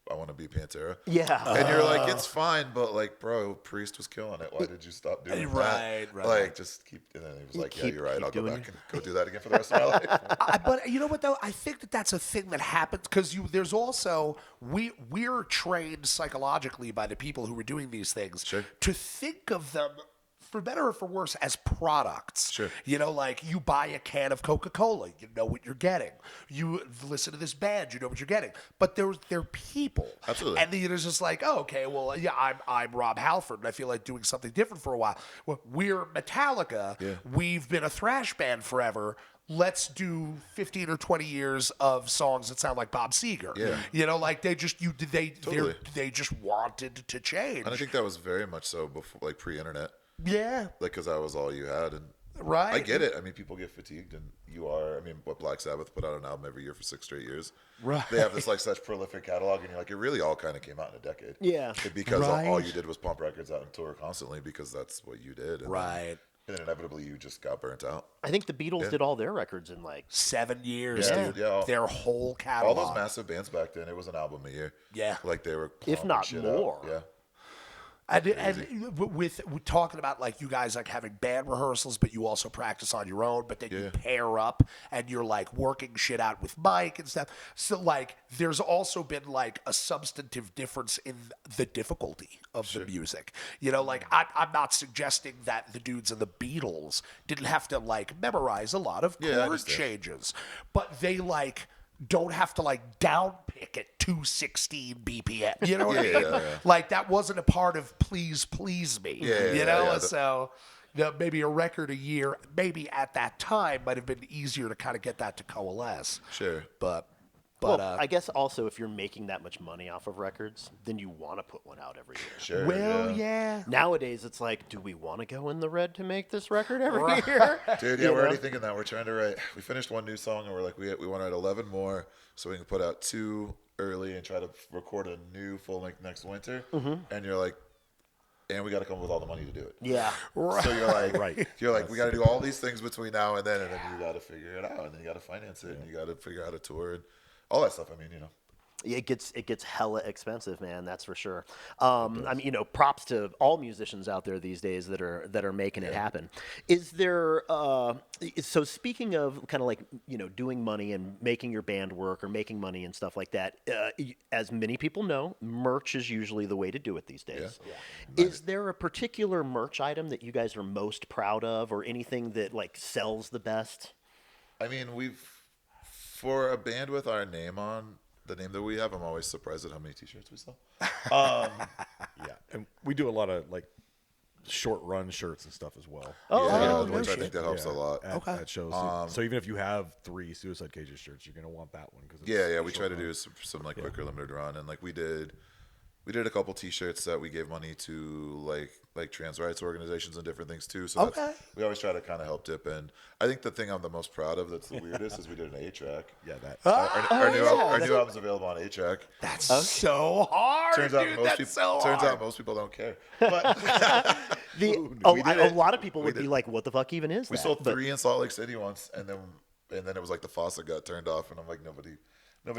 I want to be Pantera." Yeah. And you're like, it's fine, but like, bro, Priest was killing it. Why did you stop doing Right, that? right. Like, just keep. And then he was like, yeah, keep- you're right. keep I'll go doing back and go do that again for the rest of my life. But you know what though? I think that's a thing that happens because there's also we're trained psychologically by the people who are doing these things to think of them, for better or for worse, as products. Sure. Like you buy a can of Coca-Cola, you know what you're getting. You listen to this band, you know what you're getting. But they're people. Absolutely. And then it's just like, oh, okay, well, yeah, I'm Rob Halford, and I feel like doing something different for a while. Well, we're Metallica. Yeah. We've been a thrash band forever. Let's do 15 or 20 years of songs that sound like Bob Seger. Yeah. Like they just Totally. they just wanted to change. And I think that was very much so before, like pre-internet. Yeah. Like, because that was all you had, and Right. I get it. I mean, people get fatigued, and you are. I mean, what Black Sabbath put out an album every year for 6 straight years. Right. They have this like such prolific catalog, and you're like, it really all kind of came out in a decade. Yeah. Because all Right. you did was pump records out and tour constantly because that's what you did. And Right. Then inevitably, you just got burnt out. I think the Beatles did all their records in like 7 years, Yeah. dude. Yeah. Their whole All catalog. those massive bands back then, it was an album a year. Yeah. Like they were, If pumping not shit more. Out. Yeah. And with talking about like you guys like having band rehearsals, but you also practice on your own, but then you pair up and you're like working shit out with Mike and stuff. So like there's also been like a substantive difference in the difficulty of the music. You know, like I'm not suggesting that the dudes in the Beatles didn't have to like memorize a lot of Yeah, I chord understand. changes, but they like don't have to like down pick at 216 BPM. You know what I mean? Yeah. Like that wasn't a part of Please Me. Yeah, You know? yeah. So maybe a record a year, maybe at that time might have been easier to kind of get that to coalesce. Sure. But well, I guess also if you're making that much money off of records, then you want to put one out every year. Sure. well, yeah. Nowadays, it's like, do we want to go in the red to make this record every year? Dude, You yeah, we're already know? thinking that. We're trying to write. We finished one new song, and we're like, we want to write 11 more, so we can put out 2 early and try to record a new full length next winter. And you're like, and we got to come up with all the money to do it. Yeah. So you're like, Right. You're like, we got to do all these things between now and then you got to figure it out, and then you got to finance it, and you got to figure out a tour and all that stuff. I mean, It gets hella expensive, man. That's for sure. I mean, props to all musicians out there these days that are making it happen. Is there? So speaking of kind of like doing money and making your band work or making money and stuff like that, as many people know, merch is usually the way to do it these days. Yeah. Is there a particular merch item that you guys are most proud of, or anything that like sells the best? I mean, for a band with our name on. The name that we have, I'm always surprised at how many T-shirts we sell. Yeah, and we do a lot of like short run shirts and stuff as well. Which I think that helps a lot. At shows. So even if you have 3 Suicide Cages shirts, you're gonna want that one because We try to do some like quicker limited run, and like we did a couple T-shirts that we gave money to like trans rights organizations and different things too. So we always try to kind of help dip in. I think the thing I'm the most proud of that's the weirdest is we did an 8-track. Yeah, that. Our new album's available on 8-track. That's so hard, Turns out dude. most That's people so turns hard. out most people don't care. But A lot of people would be like, "What the fuck even is we that?" sold But- 3 in Salt Lake City once, and then it was like the faucet got turned off, and I'm like, nobody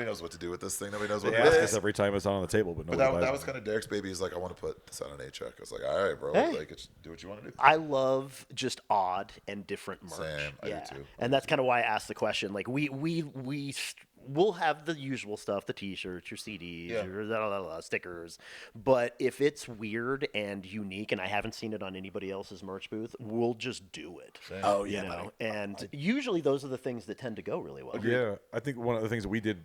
knows what to do with this thing. Nobody knows what They it ask is. us every time it's on the table, but But nobody that buys was it. kind of Derek's baby. He's like, I want to put this out on 8-track. I was like, all right, bro. Hey. Like, do what you want to do. I love just odd and different merch. Same. I do too. And that's kind of why I asked the question. Like we'll have the usual stuff, the T-shirts, your CDs, Yeah. your stickers. But if it's weird and unique, and I haven't seen it on anybody else's merch booth, we'll just do it. Oh, You yeah, know, and usually those are the things that tend to go really well. Yeah, I think one of the things that we did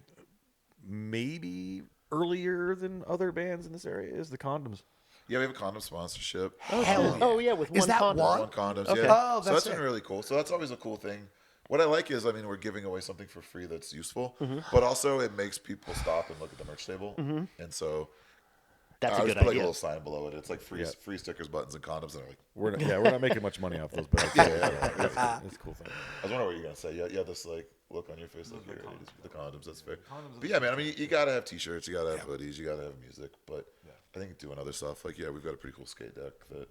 maybe earlier than other bands in this area is the condoms. Yeah, we have a condom sponsorship. Oh yeah, with Is one that condom. one? One condoms, Okay. yeah. Oh, so that's that's been it. really cool. So that's always a cool thing. What I like is, I mean, we're giving away something for free that's useful, but also it makes people stop and look at the merch table. And so That's I a just good put like a idea. little sign below it. It's like free stickers, buttons, and condoms. And I'm like, We're not making much money off those, but it's a cool thing. I was wondering what you're gonna say. Yeah, this like look on your face, like you're ready to the condoms. That's fair. But yeah, man. I mean, you gotta have T-shirts, you gotta have hoodies, you gotta have music. But I think doing other stuff, like we've got a pretty cool skate deck that,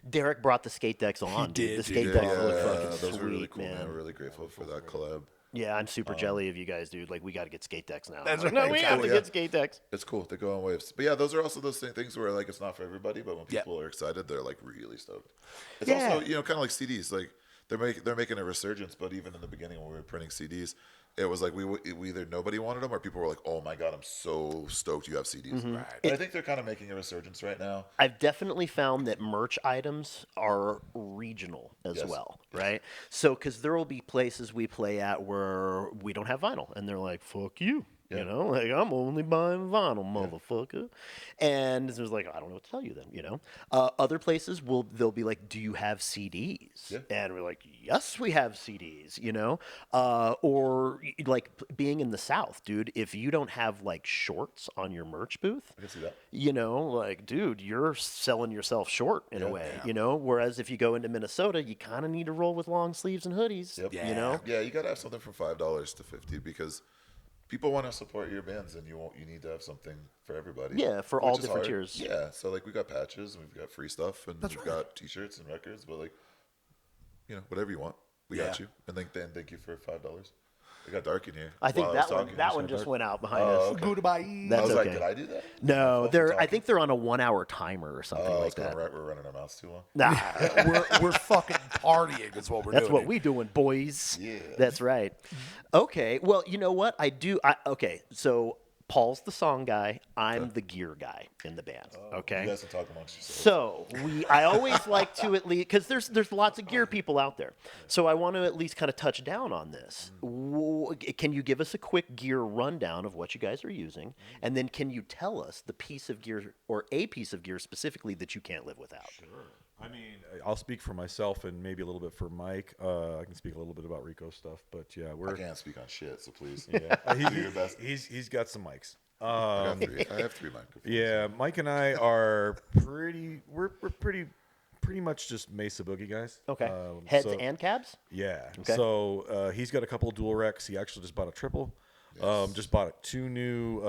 Derek brought the skate decks on. did, The skate Yeah, decks look fucking those sweet, were really cool, man. man. We're really grateful for that collab. Yeah, I'm super jelly of you guys, dude. Like, we got to get skate decks now. That's Like, right. No, we have to Yeah. get skate decks. It's cool. They go on waves. But yeah, those are also those same things where like it's not for everybody, but when people are excited, they're like really stoked. It's also kind of like CDs. Like they're making a resurgence, but even in the beginning when we were printing CDs, it was like we either nobody wanted them or people were like, "Oh my god, I'm so stoked you have CDs." Right. But I think they're kind of making a resurgence right now. I've definitely found that merch items are regional as well, right? So, because there will be places we play at where we don't have vinyl, and they're like, "Fuck you." You know, like I'm only buying vinyl, motherfucker. And there's like, I don't know what to tell you then, you know. Other places they'll be like, do you have CDs? Yeah. And we're like, yes, we have CDs, you know. Or like being in the South, dude, if you don't have like shorts on your merch booth, I can see that. you know, like, dude, you're selling yourself short in a way, you know. Whereas if you go into Minnesota, you kind of need to roll with long sleeves and hoodies, Yep. you know. Yeah, you gotta have something from $5 to $50 because people want to support your bands, and you need to have something for everybody. Yeah, for which all is different hard. tiers. Yeah, so like we got patches, and we've got free stuff, and we've got T-shirts and records, but like, you know, whatever you want, we got you. And then thank you for $5. It got dark in here. I think while I was that one talking. just went out behind us. Goodbye. I That's was like, okay. did I do that? No, Fucking they're. I talking? think they're on a 1 hour timer or something Oh, like it's because that. we're running our mouths too long. Nah, we're fucking partying is what we're that's doing. what we doing, boys. Yeah. That's right. Okay, well, you know what? Okay, so Paul's the song guy. I'm the gear guy in the band. Okay. You guys can talk amongst yourselves. So I always like to at least, because there's lots of gear people out there. So I want to at least kind of touch down on this. Can you give us a quick gear rundown of what you guys are using, and then can you tell us the piece of gear or a piece of gear specifically that you can't live without? Sure. I mean, I'll speak for myself and maybe a little bit for Mike. I can speak a little bit about Rico stuff, but yeah, I can't speak on shit, so please. yeah. Do your best. He's got some mics. I have three microphones. Yeah, Mike and I are we're pretty much just Mesa Boogie guys. Okay. Heads so- and cabs? Yeah. Okay. So he's got a couple of dual recs. He actually just bought a triple. Just bought two new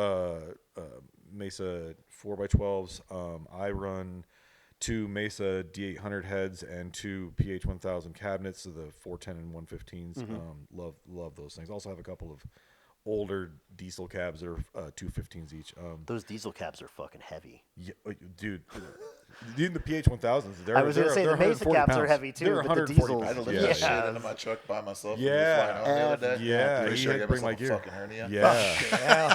Mesa 4x12s. I run two Mesa D800 heads and two PH1000 cabinets, so the 410 and 115s. Love those things. Also have a couple of older diesel cabs that are 215s each. Those diesel cabs are fucking heavy. Yeah, dude. Even the PH1000s, I was gonna say the Mesa cabs are pounds. heavy too, They're but the 140 diesels- I had to lift Yeah. that shit into my truck by myself. when we were Yeah. flying home the other day. Yeah, Pretty he sure I had to gave bring my myself a gear. fucking hernia. Yeah.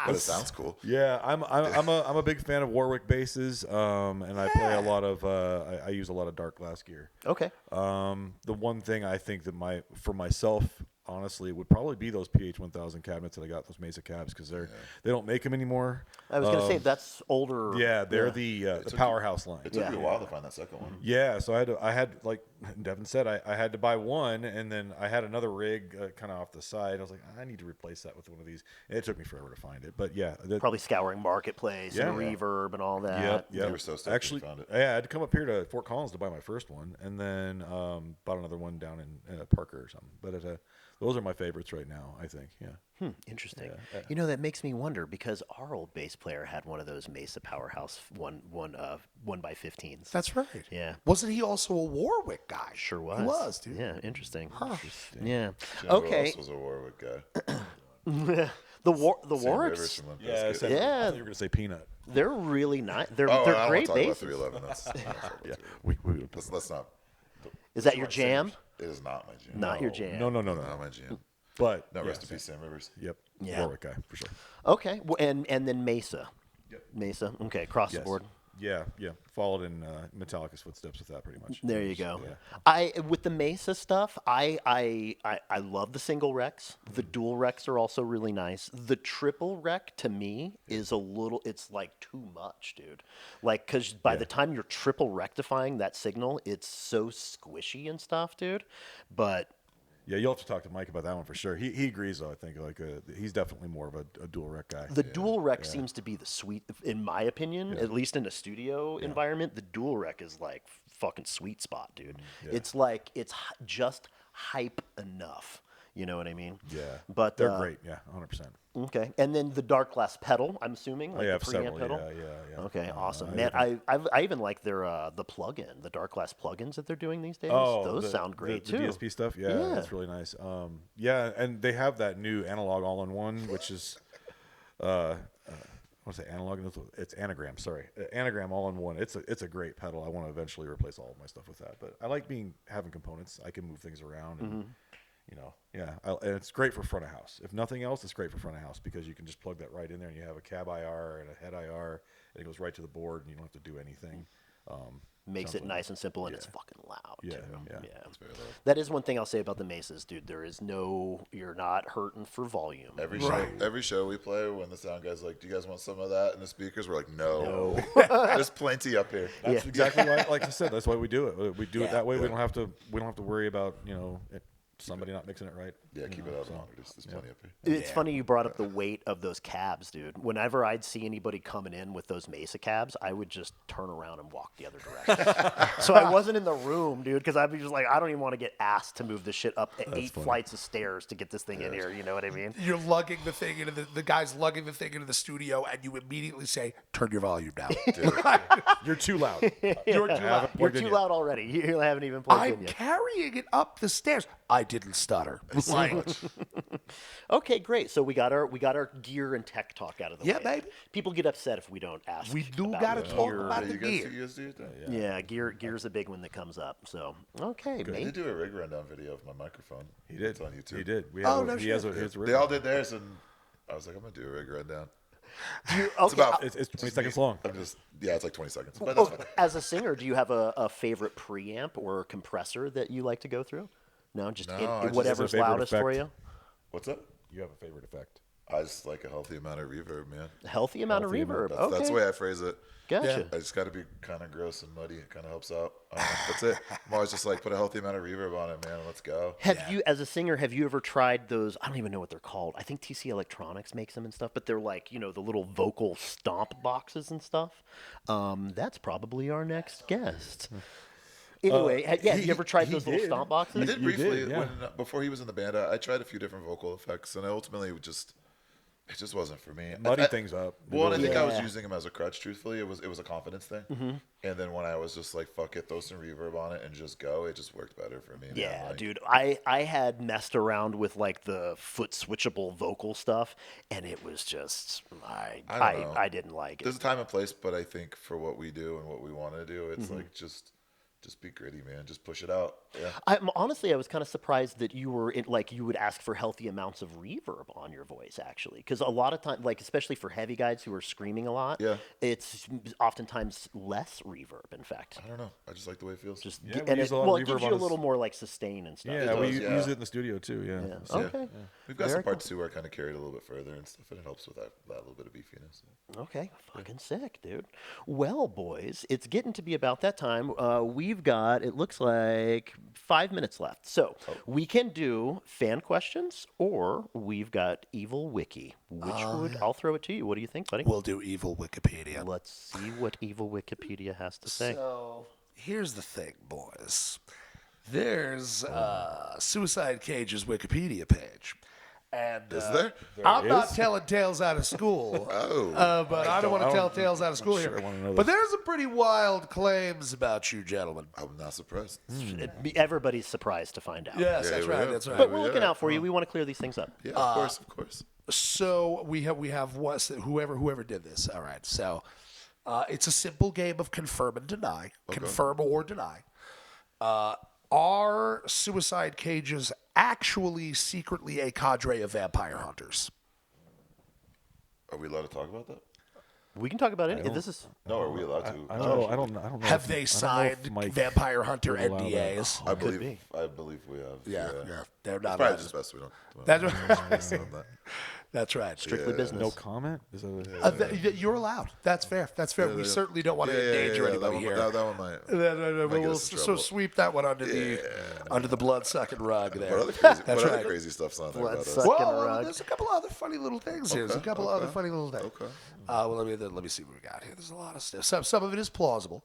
But it sounds cool. Yeah, I'm a big fan of Warwick basses, and I play a lot of I use a lot of dark glass gear. Okay. The one thing I think that for myself, honestly, would probably be those PH1000 cabinets that I got, those Mesa cabs, because they don't make them anymore. I was gonna say that's older. Yeah, they're the powerhouse line. It took me a while to find that second one. Yeah, so I had like Devin said, I had to buy one, and then I had another rig kind of off the side. I was like, I need to replace that with one of these. And it took me forever to find it, but yeah, Probably scouring Marketplace and Reverb and all that. Yep. You were so stoked when you Actually, found it. yeah, I had to come up here to Fort Collins to buy my first one, and then bought another one down in Parker or something. But those are my favorites right now, I think. Yeah. Interesting. You know, that makes me wonder because our old bass player had one of those Mesa Powerhouse 1x15s. That's right. Yeah. Wasn't he also a Warwick guy? Sure was. He was, dude. Yeah, interesting. Yeah. Jim Okay. Willis was a Warwick guy. The Sam Rivers Warwicks, from Limp Yeah, Bizkit. I thought you were gonna say peanut. they're really nice. They're Oh, I don't great want to talk basses. about 311. That's, let's not. Is that your jam? It is not my jam. Not your jam. No. Not my jam. But No, yeah, rest in peace, Sam Rivers. Yep. Yeah. Warwick guy for sure. Okay. And then Mesa. Yep. Mesa. Okay. Across the Yes. board. Yeah. Followed in Metallica's footsteps with that, pretty much. There you go. Yeah. I with the Mesa stuff, I love the single recs. The dual recs are also really nice. The triple rec to me is a little. It's like too much, dude. Like because by the time you're triple rectifying that signal, it's so squishy and stuff, dude. But Yeah, you'll have to talk to Mike about that one for sure. He agrees though. I think he's definitely more of a dual rec guy. the dual rec seems to be the sweet, in my opinion, at least in a studio environment. The dual rec is like fucking sweet spot, dude. It's like just hype enough. You know what I mean? Yeah, But they're great. Yeah, 100%. Okay, and then the dark glass pedal. I'm assuming, like I the have preamp several. pedal. Yeah. Okay, awesome, man. I even like their the plugin, the dark glass plugins that they're doing these days. Those sound great the too. DSP stuff. Yeah, Yeah. that's really nice. Yeah, and they have that new analog all-in-one, which is I want to say analog. It's anagram. Sorry, anagram all-in-one. It's a great pedal. I want to eventually replace all of my stuff with that. But I like having components. I can move things around and. And it's great for front of house. If nothing else, it's great for front of house because you can just plug that right in there, and you have a cab IR and a head IR, and it goes right to the board, and you don't have to do anything. Makes it nice and simple, and it's fucking loud. Yeah, too. yeah. It's very loud. That is one thing I'll say about the Mesas, dude. There is you're not hurting for volume. Every show we play, when the sound guy's like, "Do you guys want some of that?" and the speakers, we're like, "No, there's plenty up here." That's exactly why, like I said, that's why we do it. We do it that way. Yeah. We don't have to worry about somebody not mixing it right. Yeah, keep it out longer. There's plenty up here. It's funny you brought up the weight of those cabs, dude. Whenever I'd see anybody coming in with those Mesa cabs, I would just turn around and walk the other direction. So I wasn't in the room, dude, because I'd be just like, I don't even want to get asked to move this shit up 8 flights of stairs to get this thing in here. You know what I mean? You're lugging the thing into the guy's lugging the thing into the studio, and you immediately say, "Turn your volume down." You're too loud. You're too loud. You're too loud already. You haven't even plugged in I'm yet. carrying it up the stairs. I didn't stutter. Like, Okay, great. So we got our gear and tech talk out of the way. Yeah, baby. People get upset if we don't ask. we do about got to the talk gear. about the You gear. guys do your thing? Yeah, gear's a big one that comes up. So okay, I did mate. do a rig rundown video of my microphone. He did. It's on YouTube. He did. We Oh, have no he has shit. his They all did theirs, and I was like, I'm gonna do a rig rundown. Okay, about- It's 20 seconds long. It's like 20 seconds, but that's fine. as a singer, do you have a favorite preamp or compressor that you like to go through? No, just No, I just- whatever's Favorite loudest for effect. you. What's up? You have a favorite effect. I just like a healthy amount of reverb, man. A healthy amount of reverb. That's, Okay, that's the way I phrase it. gotcha. I just got to be kind of gross and muddy. It kind of helps out. That's it. I'm always just like, put a healthy amount of reverb on it, man. Let's go. Have you, as a singer, have you ever tried those? I don't even know what they're called. I think TC Electronics makes them and stuff, but they're like, the little vocal stomp boxes and stuff. That's probably our next guest. Anyway, have you ever tried those little stomp boxes? I did briefly did, yeah. before he was in the band. I tried a few different vocal effects, and ultimately it just wasn't for me. Muddy things up. Well, and I think I was Yeah. using him as a crutch. Truthfully, it was a confidence thing. And then when I was just like, fuck it, throw some reverb on it and just go, it just worked better for me. man. Yeah, Like, dude. I had messed around with like the foot switchable vocal stuff, and it was just I don't know. I didn't like it. There's a time and place, but I think for what we do and what we want to do, it's like just be gritty, man. Just push it out. Yeah. Honestly, I was kind of surprised that you were you would ask for healthy amounts of reverb on your voice, actually, because a lot of time, like especially for heavy guys who are screaming a lot, Yeah. it's oftentimes less reverb. In fact, I don't know. I just like the way it feels. just Yeah, we and use it, a lot of well, it gives reverb you on a us. little more like sustain and stuff. Yeah, we does, yeah. use it in the studio too. Yeah. Yeah. So, Okay. We've got Very some parts too where I kind of carried a little bit further and stuff, and it helps with that little bit of beefiness. Okay, fucking sick, dude. Well, boys, it's getting to be about that time. We've got, it looks like 5 minutes left. So we can do fan questions or we've got Evil Wiki. I'll throw it to you. What do you think, buddy? We'll do evil Wikipedia. Let's see what Evil Wikipedia has to say. So here's the thing, boys. There's Suicide Cage's Wikipedia page. And Is there? I'm not is? telling tales out of school. Oh. But I don't want to tell tales out of school sure here. I wanna know But this. there's some pretty wild claims about you, gentlemen. I'm not surprised. Everybody's surprised to find out. Yes, Yeah, that's we right. are. That's right. But we're looking out for you. We want to clear these things up. Yeah, of course, of course. So we have whoever did this. All right. So it's a simple game of confirm and deny. Confirm or deny. Are Suicide Cages actually secretly a cadre of vampire hunters? Are we allowed to talk about that? We can talk about it. This is No, are we allowed to? I don't know. Have if- they I don't know signed if Mike vampire hunter would allow that. NDAs? I could believe we have. Yeah. They're It's not. probably just best we don't. That's on right. that. That's right. strictly business. No comment. Is that You're allowed. That's fair. That's fair. We certainly don't want to endanger anybody that here. One, that one might. No, Might get we'll us in so trouble. sweep that one under the blood sucking rug there. What other crazy, That's what other right. crazy stuff's on there Blood about us? suck. Well, rug. there's a couple other funny little things here. There's a couple other funny little things. Okay. Well, let me see what we got here. There's a lot of stuff. Some of it is plausible.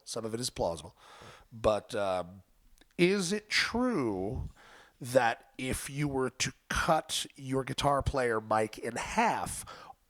But is it true that if you were to cut your guitar player Mike in half,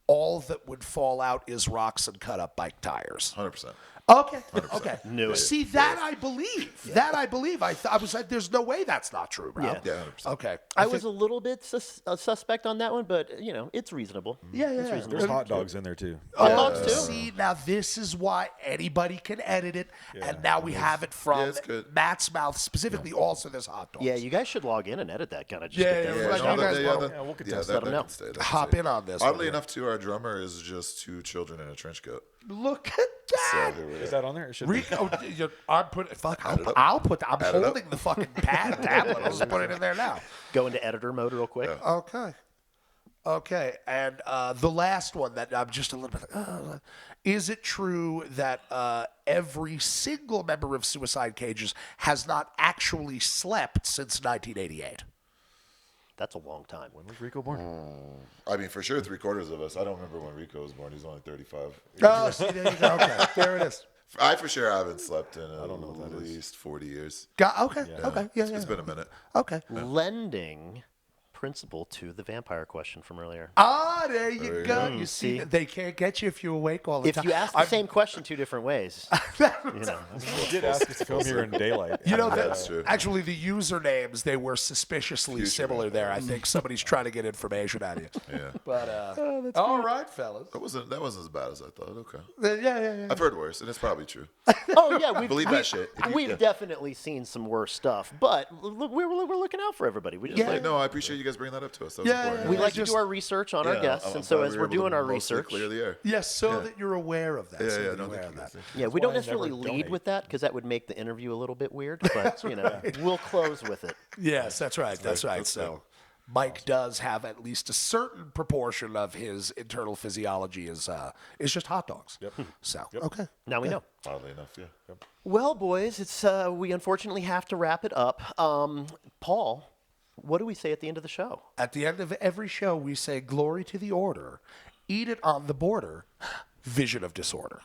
all that would fall out is rocks and cut up bike tires? 100%. Okay. Okay. Knew it. See, that I believe. That I believe. I was like, there's no way that's not true, bro. Yeah. Yeah, 100%. Okay. I was a little bit suspect on that one, but it's reasonable. Yeah. It's reasonable. There's hot dogs in there too. dogs too? See, now this is why anybody can edit it, and now we have it from it's good. Matt's mouth specifically. Also, there's hot dogs. Yeah, you guys should log in and edit that kind of. Yeah, get yeah, that yeah, first no, on. guys yeah, wanna- we'll contest that let 'em know. can stay, that can Hop stay. in on this one Oddly here. enough, too, our drummer is just two children in a trench coat. Look at that. So here we Is go. that on there? It should be. Rico, I'm putting. Fuck, Add it up. I'm Add it up. holding the fucking tablet. I'll just put it in there now. Go into editor mode real quick. Okay, and the last one that I'm just a little bit. Is it true that every single member of Suicide Cages has not actually slept since 1988? That's a long time. When was Rico born? I mean, for sure, 3/4 of us. I don't remember when Rico was born. He's only 35. Oh, see, there you go. Okay, there it is. I for sure haven't slept in what that at is. least 40 years. Okay, yeah. It's been a minute. Okay. Lending principle to the vampire question from earlier. Ah, there you There you go. go. You see, See? they can't get you if you're awake all the If time. you ask the same question 2 different ways, you know. He did ask us to come here in daylight. You know, That's true. actually, the usernames, they were suspiciously Future similar there. I think somebody's trying to get information out of you. Yeah. But, all right, fellas. That wasn't as bad as I thought. Okay. Yeah. I've heard worse, and it's probably true. Oh yeah, we've, Believe that shit. We've definitely seen some worse stuff, but look, we're looking out for everybody. We just Yeah. like, No, I appreciate you guys bringing that up to us. That was Yeah, important. we yeah. like to Just- do our research on our Yeah, guests, I'm and so glad as we we're able to doing our mostly research, clear the air. Yes, so that you're aware of that. Yeah, so yeah, that no, you're aware thank of you. that. yeah, we why don't I necessarily never lead donate. with that because that would make the interview a little bit weird. But you know, we'll close with it. Yes, that's right. That's right. That's So Mike does have at least a certain proportion of his internal physiology is just hot dogs. Yep. So, okay. Now we know. Oddly enough, yeah. Well, boys, it's we unfortunately have to wrap it up. Paul, what do we say at the end of the show? At the end of every show, we say, glory to the order, eat it on the border, vision of disorder.